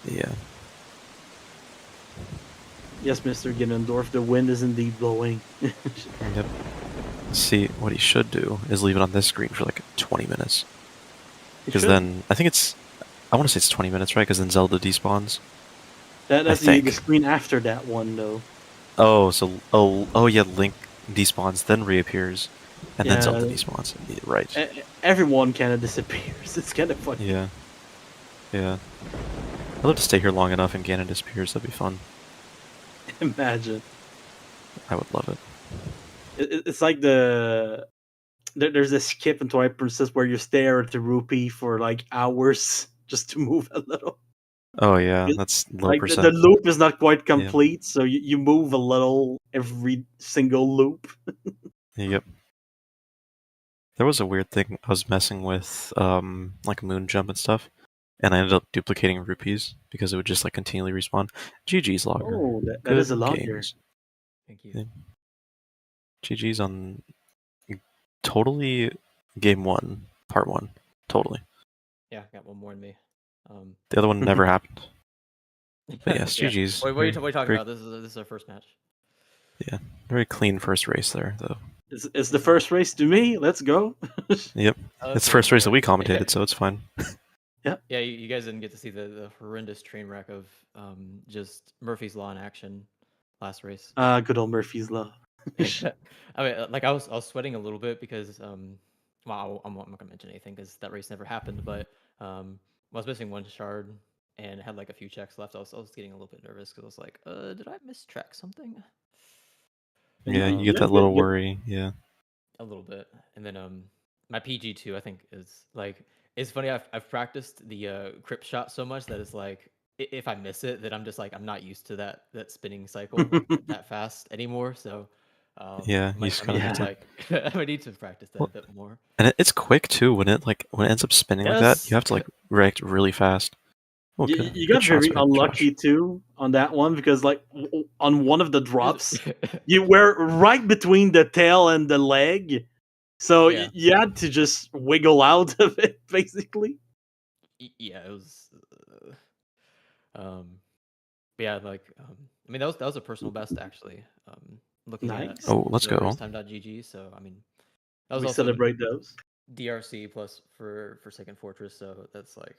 Yeah. Yes, Mr. Ganondorf, the wind is indeed blowing. Yep. See, what he should do is leave it on this screen for like 20 minutes. Because then, I think it's, I want to say it's 20 minutes, right? Because then Zelda despawns. That's I think. the screen after that one, though. Oh, so, oh yeah, Link despawns, then reappears, and then Zelda despawns. Yeah, right. Everyone kind of disappears. It's kind of funny. Yeah. Yeah. I'd love to stay here long enough and Ganon disappears. That'd be fun. Imagine. I would love it. It's like there's a skip in Twilight Princess where you stare at the rupee for like hours just to move a little. Oh yeah, that's low Like percent. the loop is not quite complete, so you move a little every single loop. Yep. There was a weird thing. I was messing with like moon jump and stuff, and I ended up duplicating rupees because it would just like continually respawn. GG's Logger. Oh, that is a Logger. Games. Thank you. Yeah. GG's on totally game 1, part 1. Totally. Yeah, got one more than me. The other one never happened. But yes, Yeah. GG's. Wait, what are you talking very, about? This is our first match. Yeah, very clean first race there, though. It's the first race to me. Let's go. Yep. It's the first race that we commentated, so it's fine. Yeah, you guys didn't get to see the horrendous train wreck of just Murphy's Law in action last race. Good old Murphy's Law. I mean, like I was sweating a little bit because well, I'm not gonna mention anything because that race never happened. But I was missing one shard and had like a few checks left. I was getting a little bit nervous because I was like, did I mistrack something? Yeah, you get that little worry. Yeah. A little bit, and then my PG2 I think is like it's funny. I've practiced the crypt shot so much that it's like if I miss it, then I'm just like I'm not used to that spinning cycle like, that fast anymore. So Yeah, I you just might kind of need to, like I might need to practice that a bit more. And it's quick too when it ends up spinning like that. You have to like react really fast. Oh, You got very unlucky too on that one because like on one of the drops you were right between the tail and the leg, so you had to just wiggle out of it basically. Yeah, it was. Yeah, like I mean that was a personal best actually. Looking at let's go. Time.gg, so I mean that was we also celebrate those. DRC plus for Second Fortress, so that's like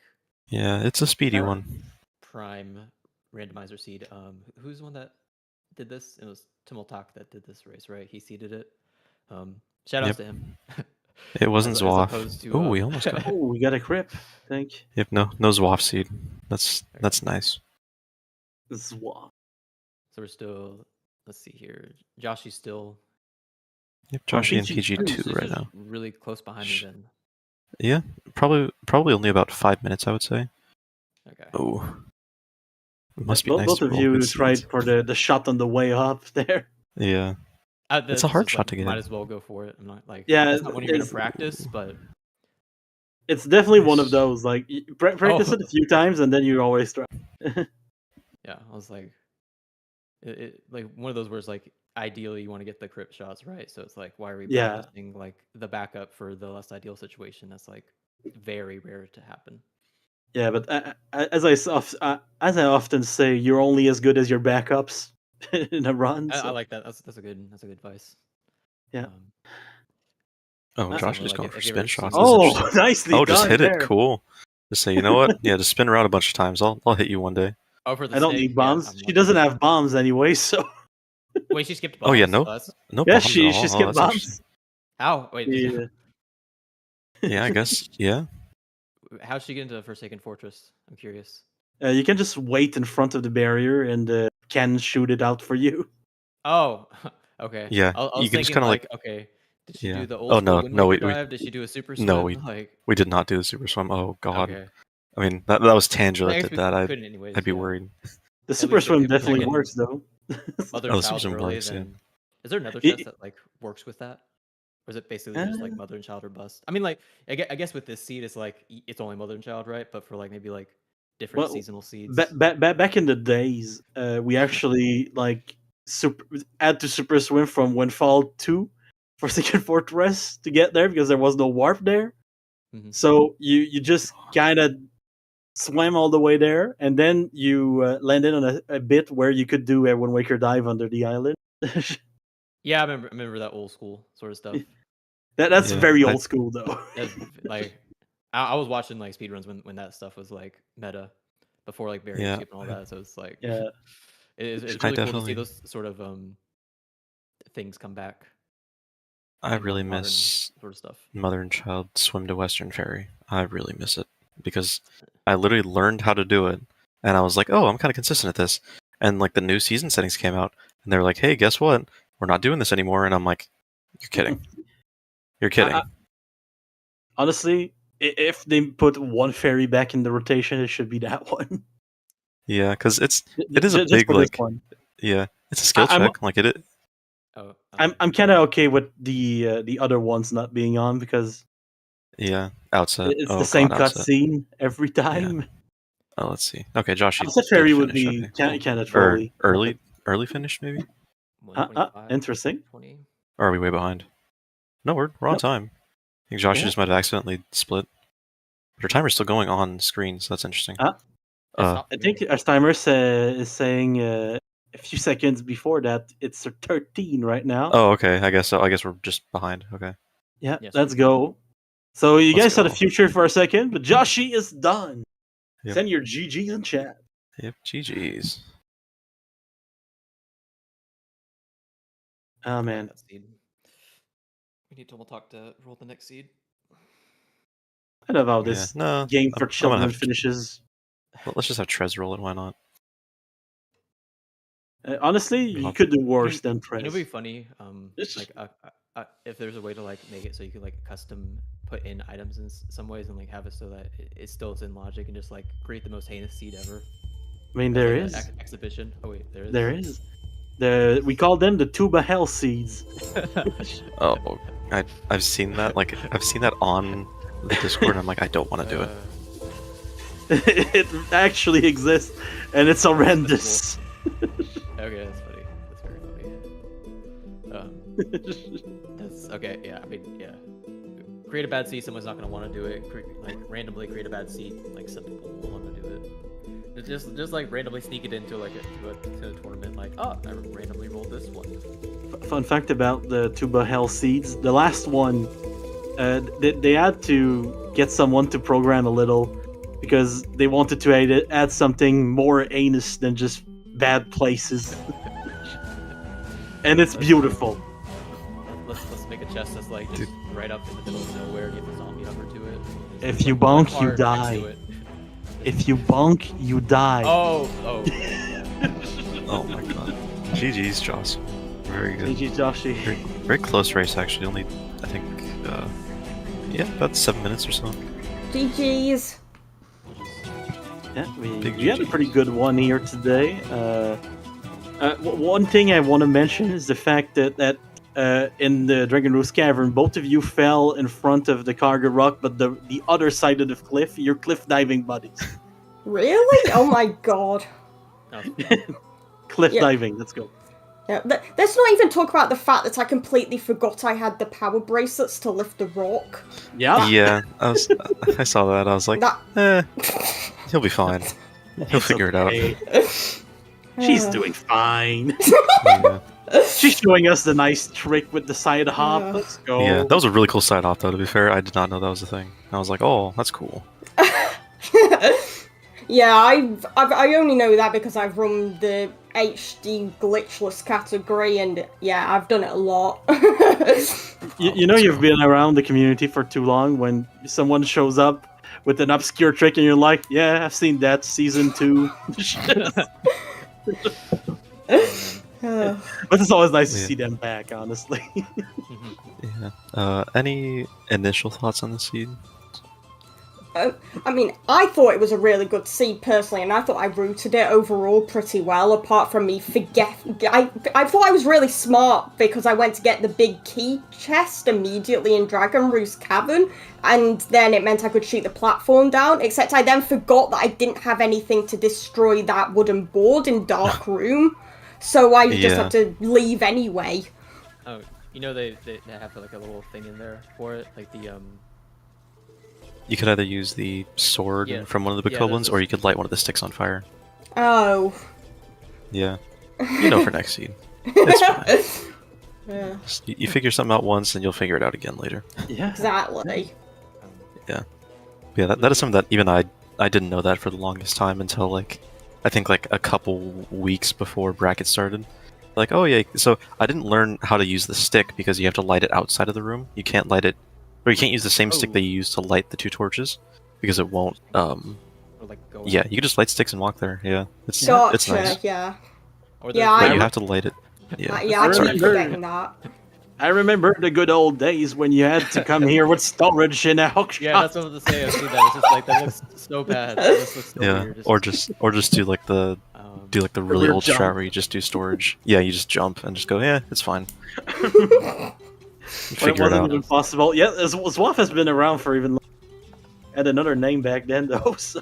yeah, it's a speedy one. Prime randomizer seed. Who's the one that did this? It was Tumultak that did this race, right? He seeded it. Shout outs to him. It wasn't Zwaf. Oh, we almost got. Oh, we got a crip. Thank you. Yep, no Zwaf seed. That's nice. Zwaf. So we're still. Let's see here. Joshy's still. Yep, Joshy and PG2 right now. Really close behind me then. Yeah, probably only about 5 minutes, I would say. Okay. Oh, it must be both nice. Both of you tried for the shot on the way up there. Yeah, it's a hard shot to get. Might as well go for it. I'm not like it's not when you're gonna practice, but it's definitely one of those like practice it a few times and then you always try. Yeah, I was like, it like one of those where it's like ideally you want to get the crypt shots right, so it's like why are we practicing like the backup for the less ideal situation? That's like very rare to happen. Yeah, but as I often say, you're only as good as your backups in a run. I like that. That's a good advice. Yeah. Josh just going for spin shots. Oh, nicely done. Just hit there. it. Cool. Just say, you know what? Yeah, just spin around a bunch of times. I'll hit you one day. Oh, for the I don't need bombs. She doesn't have bombs anyway, so. Wait, she skipped bombs. Oh yeah, no Yeah, bombs she at all. skipped bombs. How? Wait. Yeah. Yeah, I guess. Yeah. How'd she get into the Forsaken Fortress? I'm curious. You can just wait in front of the barrier and can shoot it out for you. Oh, okay. Yeah, I you was can just thinking kind of like, okay, did she yeah. do the old Oh school no, Wind no, Waker we dive? Did she do a super no, swim? Like, we did not do the super swim. Oh god. okay. I mean, that was Tangela I that guess did we that. couldn't anyways. I'd be yeah. worried. The At super least swim if I definitely can works though. Mother Oh, and the super child swim early, works, yeah. then is there another It- chest that like works with that? Or is it basically just like mother and child or bust? I mean, like I guess with this seed, it's like it's only mother and child, right? But for like maybe like different Well, seasonal seeds. back in the days, we actually like add to super swim from Windfall 2 for Second Fortress to get there because there was no warp there. Mhm. So you just kind of swam all the way there, and then you landed on a bit where you could do a Wind Waker dive under the island. Yeah, I remember that old school sort of stuff. That's Yeah, very old school though. That's, like I was watching like speedruns when that stuff was like meta before like barrier Yeah, skip and all that. So it's like Yeah. it's I really cool to see definitely- those sort of things come back. I in, really modern miss sort of stuff. Mother and Child Swim to Western Ferry. I really miss it because I literally learned how to do it, and I was like, oh, I'm kind of consistent at this. And like the new season settings came out, and they were like, hey, guess what? We're not doing this anymore. And I'm like, you're kidding. You're kidding. Honestly, if they put one ferry back in the rotation, it should be that one. Yeah, because it is a Just big for this like one. yeah, it's a skill I'm- check. Like it. Oh, I'm kind of okay with the other ones not being on because Yeah, outset. it's Oh, the same God, outset. cutscene every time. Oh, let's see. Okay, Josh, you Outset did ferry would finish, be okay, cool. kind of Or trolly. early finish maybe, 125, Interesting. 20. or are we way behind? No, we're on Nope. time. I think Josh Yeah. just might have accidentally split. But her timer's still going on screen, so that's interesting. Ah. Uh, I think our timer is saying a few seconds before that it's 13 right now. oh, okay. I guess so. I guess we're just behind. Okay. Yeah, Yes, let's we- go. So you Let's guys had a go. future for a second, but Joshi is done. Yep. Send your GGs in chat. Yep. GG's. Oh man. That seed. We need to talk to roll the next seed. I don't know how Yeah. this No. game I'm for gonna children have- finishes. Let's just have Trez roll it. Why not? Honestly, you could do worse than Prez. You know, it'd be funny. This- Like, if there's a way to like make it so you could like custom put in items in some ways and like have it so that it still is in logic and just like create the most heinous seed ever. I mean, As, there like, is. an exhibition. Oh wait, there is. There is. We call them the tuba hell seeds. Oh, I've seen that. Like I've seen that on the Discord. And I'm like, I don't want to do it. It actually exists, and it's horrendous. Okay, that's funny. That's very funny. That's okay. Yeah, I mean, yeah. Create a bad seed. Someone's not gonna want to do it. Like randomly create a bad seed. Like some people will want to do it. Just like randomly sneak it into like to a tournament. Like, oh, I randomly rolled this one. Fun fact about the tuba hell seeds: the last one, they had to get someone to program a little because they wanted to add something more heinous than just bad places, and it's beautiful. Let's make a chest that's like just right up in the middle of nowhere. Give a zombie hover to it. If Just you one bonk, you card next to die. it. If you bonk, you die. Oh. Oh my god. GG's, Joss. Very good. GG Joshi. Very close race, actually. Only, I think, yeah, about 7 minutes or so. GG's. Yeah, Big we had a GG. pretty good one here today. One thing I want to mention is the fact that in the Dragon Roost Cavern, both of you fell in front of the Cargo Rock, but the other side of the cliff, you're cliff diving buddies. Really? Oh my god. Oh, Cliff Yeah. diving, let's go. Yeah, let's not even talk about the fact that I completely forgot I had the power bracelets to lift the rock. Yeah. Yeah, I saw that. I was like, That he'll be fine. He'll figure it out. She's doing fine. Yeah. She's showing us the nice trick with the side hop. Yeah. Let's go. Yeah, that was a really cool side hop, though, to be fair. I did not know that was a thing. I was like, oh, that's cool. Yeah, I only know that because I've run the HD glitchless category, and yeah, I've done it a lot. You know you've been around the community for too long when someone shows up with an obscure trick and you're like, yeah, I've seen that season 2. But it's always nice to see them back, honestly. Yeah. Any initial thoughts on the seed? I mean, I thought it was a really good seed personally, and I thought I routed it overall pretty well, apart from me I thought I was really smart because I went to get the big key chest immediately in Dragon Roost Cavern, and then it meant I could shoot the platform down, except I then forgot that I didn't have anything to destroy that wooden board in Dark Room, so I just had to leave anyway. Oh, you know they have like a little thing in there for it, like the You could either use the sword from one of the Miniblins, or you could light one of the sticks on fire. Oh. Yeah. You know for next seed. It's fine. Yeah. You figure something out once, and you'll figure it out again later. Yeah. Exactly. Yeah. Yeah, that is something that even I didn't know that for the longest time until, like, I think, like, a couple weeks before bracket started. Like, oh yeah, so I didn't learn how to use the stick because you have to light it outside of the room. You can't light it, or you can't use the same stick that you use to light the 2 torches, because it won't, or like go yeah, you can just light sticks and walk there, yeah. It's Gotcha, nice. yeah. But you have to light it. Yeah. Yeah, I keep forgetting that. I remember the good old days when you had to come here with storage in a hook. Yeah, that's what I was gonna say. I've seen that. It's just like that looks so bad. That just looks so weird. Or just do like the really weird old jump. strat where you just do storage. Yeah, you just jump and just go, yeah, it's fine. It Figure it wasn't out. even possible. Yeah, SWAF has been around for even longer. Had another name back then, though. So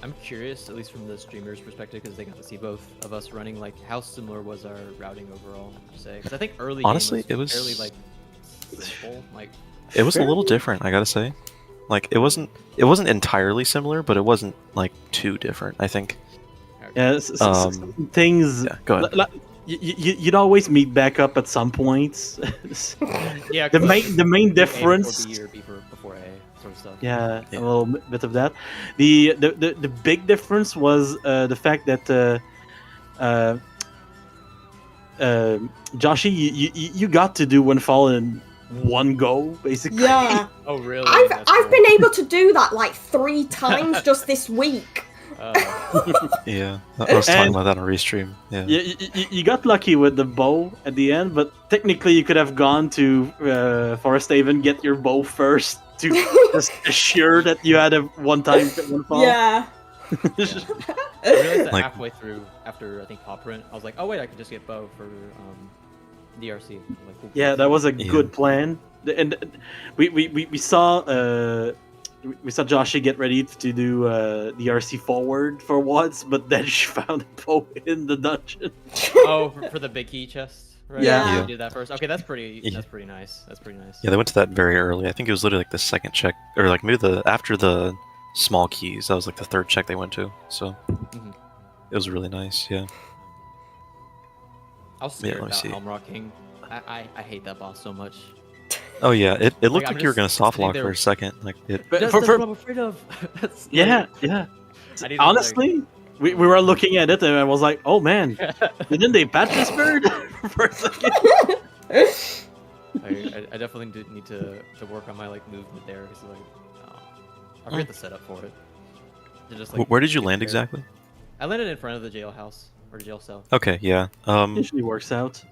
I'm curious, at least from the streamer's perspective, because they got to see both of us running. Like, how similar was our routing overall? Would you say? Because I think early Honestly, game it was fairly like simple. Like, it was a little different, I gotta say. Like it wasn't entirely similar, but it wasn't like too different, I think. yeah, things. Yeah, go ahead. You'd always meet back up at some points. yeah, the main difference. A before B or before A sort of stuff. Yeah, a little bit of that. The big difference was the fact that Joshy, you got to do Windfall in one go, basically. Yeah. Oh really? I've been able to do that like 3 times just this week. Yeah, I was talking about that on Restream. Yeah. You got lucky with the bow at the end, but technically you could have gone to Forest Haven, get your bow first to just assure that you had a one-time Windfall. Yeah. I realized that Like- halfway through, after I think Pop Print, I was like, oh wait, I could just get bow for DRC. Like, cool. Yeah, that was a good plan. And we saw Joshy get ready to do the RC forward for once, but then she found a bow in the dungeon. Oh, for the big key chest. Right? Yeah. You did that first. Okay, that's pretty nice. That's pretty nice. Yeah, they went to that very early. I think it was literally like the second check, or like maybe after the small keys. That was like the 3rd check they went to. So it was really nice. Yeah. I was scared let me about see. Helm Rock King. I hate that boss so much. Oh yeah, it looked I'm like you were gonna just soft sitting lock there- for a second. Like it. But That's what I'm afraid of. That's Yeah, like- yeah. I need to, Honestly, we were looking at it and I was like, oh man, didn't they patch this bird for a second? I definitely did need to work on my like movement there. Cause like, I forget the setup for it. To just, like, Where did you get land there. exactly? I landed in front of the jailhouse or jail cell. Okay, yeah. Usually works out.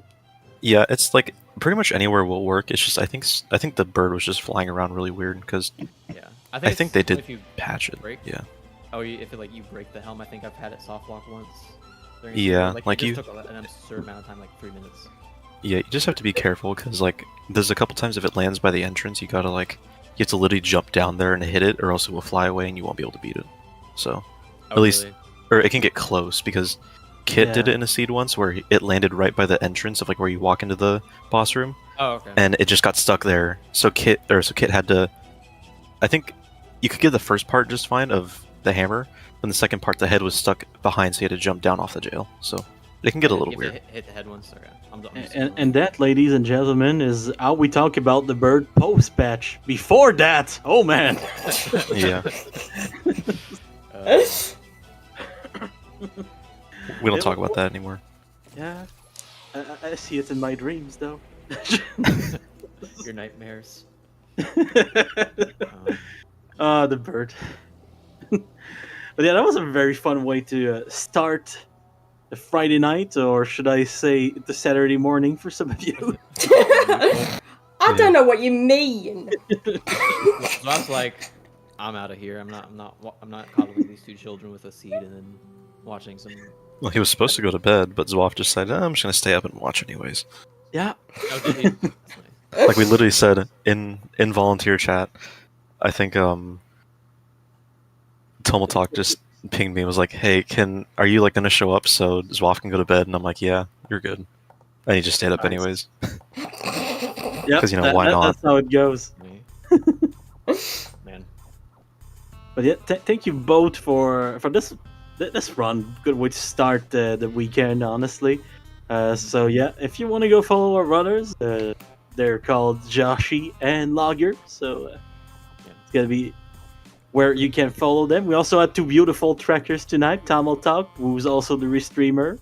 Yeah, it's like pretty much anywhere will work. It's just I think the bird was just flying around really weird because Yeah, I think it's they only did if you patch it. break. Yeah. Oh, if it, like you break the helm, I think I've had it soft lock once. during Yeah, like like it you- just took an absurd amount of time, like 3 minutes. Yeah, you just have to be careful because like there's a couple times if it lands by the entrance, you gotta like you have to literally jump down there and hit it, or else it will fly away and you won't be able to beat it. So Oh, At least- really? or it can get close because Kit did Yeah. it in a seed once where it landed right by the entrance of like where you walk into the boss room, Oh, okay. and it just got stuck there. So Kit had to. I think you could get the first part just fine of the hammer, and the second part the head was stuck behind, so you had to jump down off the jail. So it can get a little You have weird. to hit the head once. Okay. I'm just And that, ladies and gentlemen, is how we talk about the bird post patch. Before that, oh man. Yeah. We don't talk about that anymore. Yeah, I see it in my dreams, though. Your nightmares. The bird. But yeah, that was a very fun way to start the Friday night, or should I say the Saturday morning for some of you. I don't know what you mean. So I was like, I'm out of here. I'm not coddling these two children with a seed and then watching some. Well, he was supposed to go to bed, but Zwaf just said, I'm just gonna stay up and watch anyways. Yeah. Oh, did he? That's nice. Like we literally said in volunteer chat, I think Tomotalk just pinged me and was like, "Hey, are you like gonna show up so Zwaf can go to bed?" And I'm like, "Yeah, you're good." And he just stayed up Nice. anyways. Yeah. 'Cause, why not? That's how it goes. Man. But yeah, thank you both for this run. Good way to start the weekend, honestly. So yeah, if you want to go follow our runners, they're called Joshi and Logger. So it's gonna be where you can follow them. We also had two beautiful trackers tonight. Tomotalk, who's also the restreamer,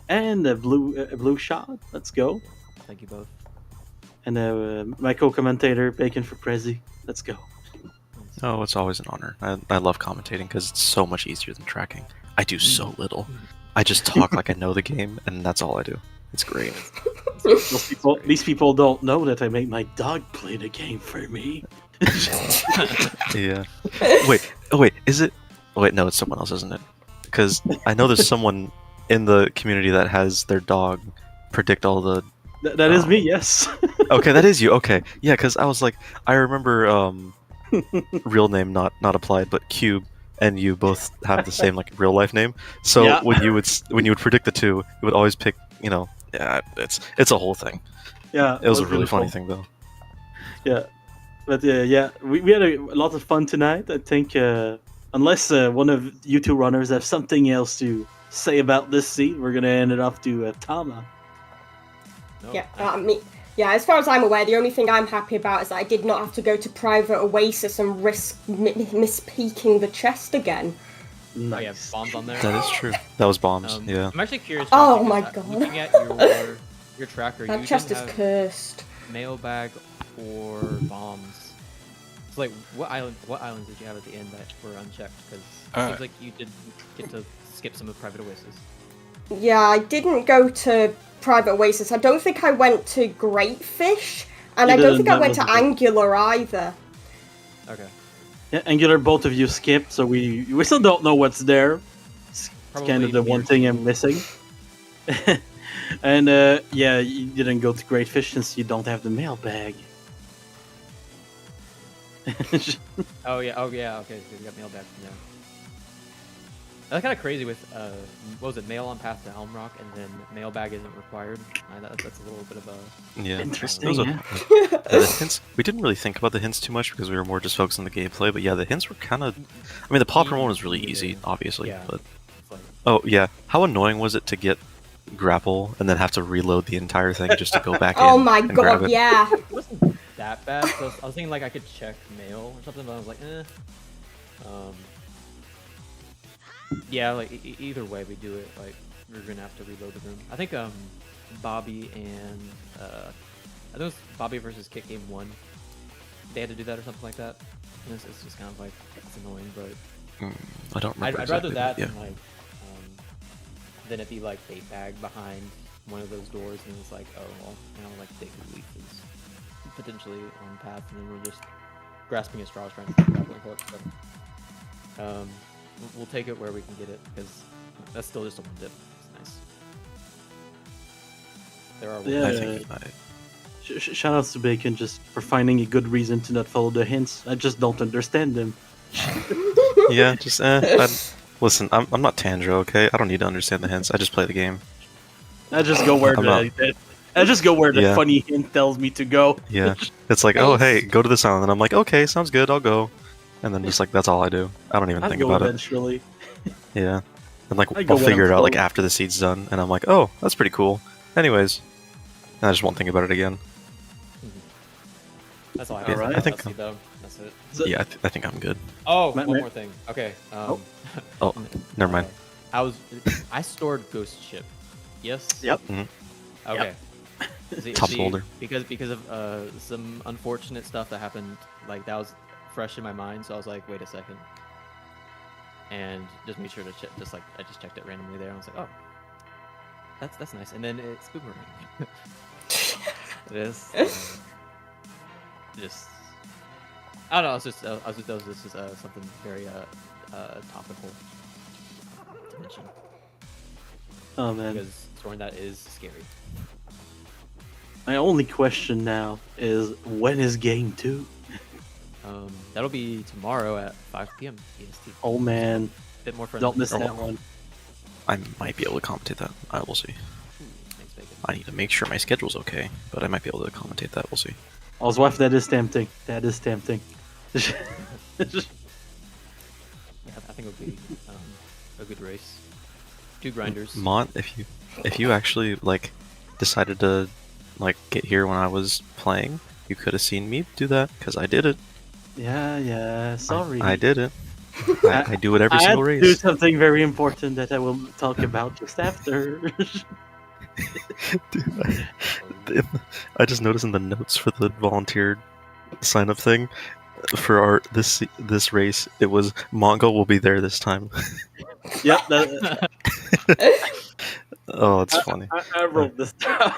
and Blue Shot. Let's go. Thank you both. And my co-commentator, Bacon for Prezi. Let's go. Oh, it's always an honor. I love commentating because it's so much easier than tracking. I do so little. I just talk like I know the game, and that's all I do. It's great. These people don't know that I make my dog play the game for me. Yeah. Wait, is it? Wait, no, it's someone else, isn't it? Because I know there's someone in the community that has their dog predict all the... That is me, yes. Okay, that is you. Okay, yeah, because I was like, I remember real name not applied, but Cube and you both have the same like real life name. So Yeah. when you would predict the two, you would always pick. Yeah, it's a whole thing. Yeah, It was a really really funny cool. thing though. Yeah, but yeah, we had a lot of fun tonight. I think unless one of you two runners have something else to say about this seed, we're gonna hand it off to Tama. No, Yeah, as far as I'm aware, the only thing I'm happy about is that I did not have to go to Private Oasis and risk mispeaking the chest again. Oh yeah, Nice. bombs on there. That is true. That was bombs. Yeah. I'm actually curious. Oh Josh, my because, God. Looking at your tracker, That you chest is didn't have cursed. mailbag or bombs. So like, what islands did you have at the end that were unchecked? Because it seems like you did get to skip some of Private Oasis. Yeah, I didn't go to Private Oasis. I don't think I went to Great Fish, and You I don't didn't, think I that went to wasn't it. Angular either. Okay. Yeah, Angular, both of you skipped, so we still don't know what's there. It's kind Probably of the one weird. thing I'm missing. And yeah, you didn't go to Great Fish since you don't have the mailbag. Oh yeah. Okay, so you got mailbag. Yeah. That's kind of crazy with what was it? Mail on path to Helm Rock, and then mailbag isn't required. That's a little bit of a Yeah. Interesting, Those yeah. the hints. We didn't really think about the hints too much because we were more just focused on the gameplay. But yeah, the hints were kind of. I mean, the popper one was really easy, obviously. Yeah. But It's like, oh yeah, how annoying was it to get grapple and then have to reload the entire thing just to go back in? Oh my and grab god, it? yeah. it wasn't that bad. So I was thinking like I could check mail or something, but I was like, yeah, like either way we do it, like we're gonna have to reload the room. I think Bobby and I think it was Bobby versus Kick Game 1. They had to do that or something like that. And it's just kind of like it's annoying, but I don't remember. I'd rather exactly, that but yeah. than like than it be like bait bag behind one of those doors and it's like, oh well, like Dick Leaf is potentially on path and then we're just grasping at straws trying to get grappling hooks. But we'll take it where we can get it because that's still just a one dip. It's nice. There are Yeah. I think Shout outs to Bacon just for finding a good reason to not follow the hints. I just don't understand them. yeah, just listen. I'm not Tandro, okay? I don't need to understand the hints. I just play the game. I just go where I'm not- the Yeah. funny hint tells me to go. Yeah, it's like, oh hey, go to this island, and I'm like, okay, sounds good, I'll go. And then just like that's all I do. I don't even I'll think go about it. eventually. Yeah, and like I go I'll when figure I'm it out like told. after the seed's done, and I'm like, oh, that's pretty cool. Anyways, and I just won't think about it again. That's all I All have. right. I think- Though. That's it. So- Yeah, I think I'm good. Oh, Matt, one Matt. more thing. Okay. Oh, never mind. I stored Ghost Ship. Yes. Yep. Okay. Top folder. Because of some unfortunate stuff that happened, like that was fresh in my mind. So I was like, wait a second, and just made sure to check. I just checked it randomly there. And I was like, oh, that's nice. And then it's boomerang. It is. Just I don't know. That was just something very topical to mention Oh man. because storing that is scary. My only question now is when is game 2? That'll be tomorrow at 5 p.m. EST. Oh man. A bit more friendly. Don't miss that one. I might be able to commentate that. I will see. Thanks, Bacon. I need to make sure my schedule's okay, but I might be able to commentate that. We'll see. Oswaf, that is tempting. That is tempting. Yeah, I think it'll be a good race. 2 grinders. Mont, if you actually like decided to like get here when I was playing, you could have seen me do that because I did it. Yeah, sorry. I did it. I do it every I had single to race. do something very important that I will talk about just after. Dude, I just noticed in the notes for the volunteer sign up thing for this race, it was Mongo will be there this time. Yep. Oh, it's funny. I wrote this down.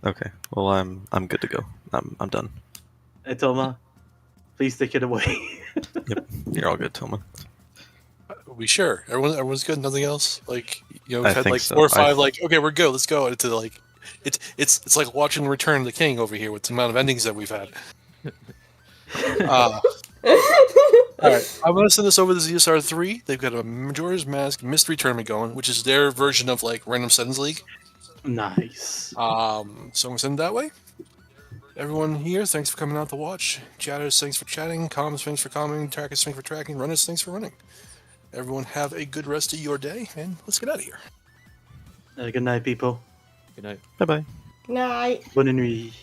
Okay, well I'm good to go. I'm done. Hey Toma, please take it away. Yep, you're all good, Toma. Are we sure? Everyone's good. Nothing else. Like we've I had think like so. 4 or 5. Like okay, we're good. Let's go. Into like it's like watching Return of the King over here with the amount of endings that we've had. All right, I'm gonna send this over to ZSR3. They've got a Majora's Mask mystery tournament going, which is their version of like Random Settings League. Nice. So I'm gonna send it that way. Everyone here, thanks for coming out to watch. Chatters, thanks for chatting. Comms, thanks for commenting. Trackers, thanks for tracking. Runners, thanks for running. Everyone have a good rest of your day, and let's get out of here. Good night, people. Good night. Bye bye. Night. Bonne nuit.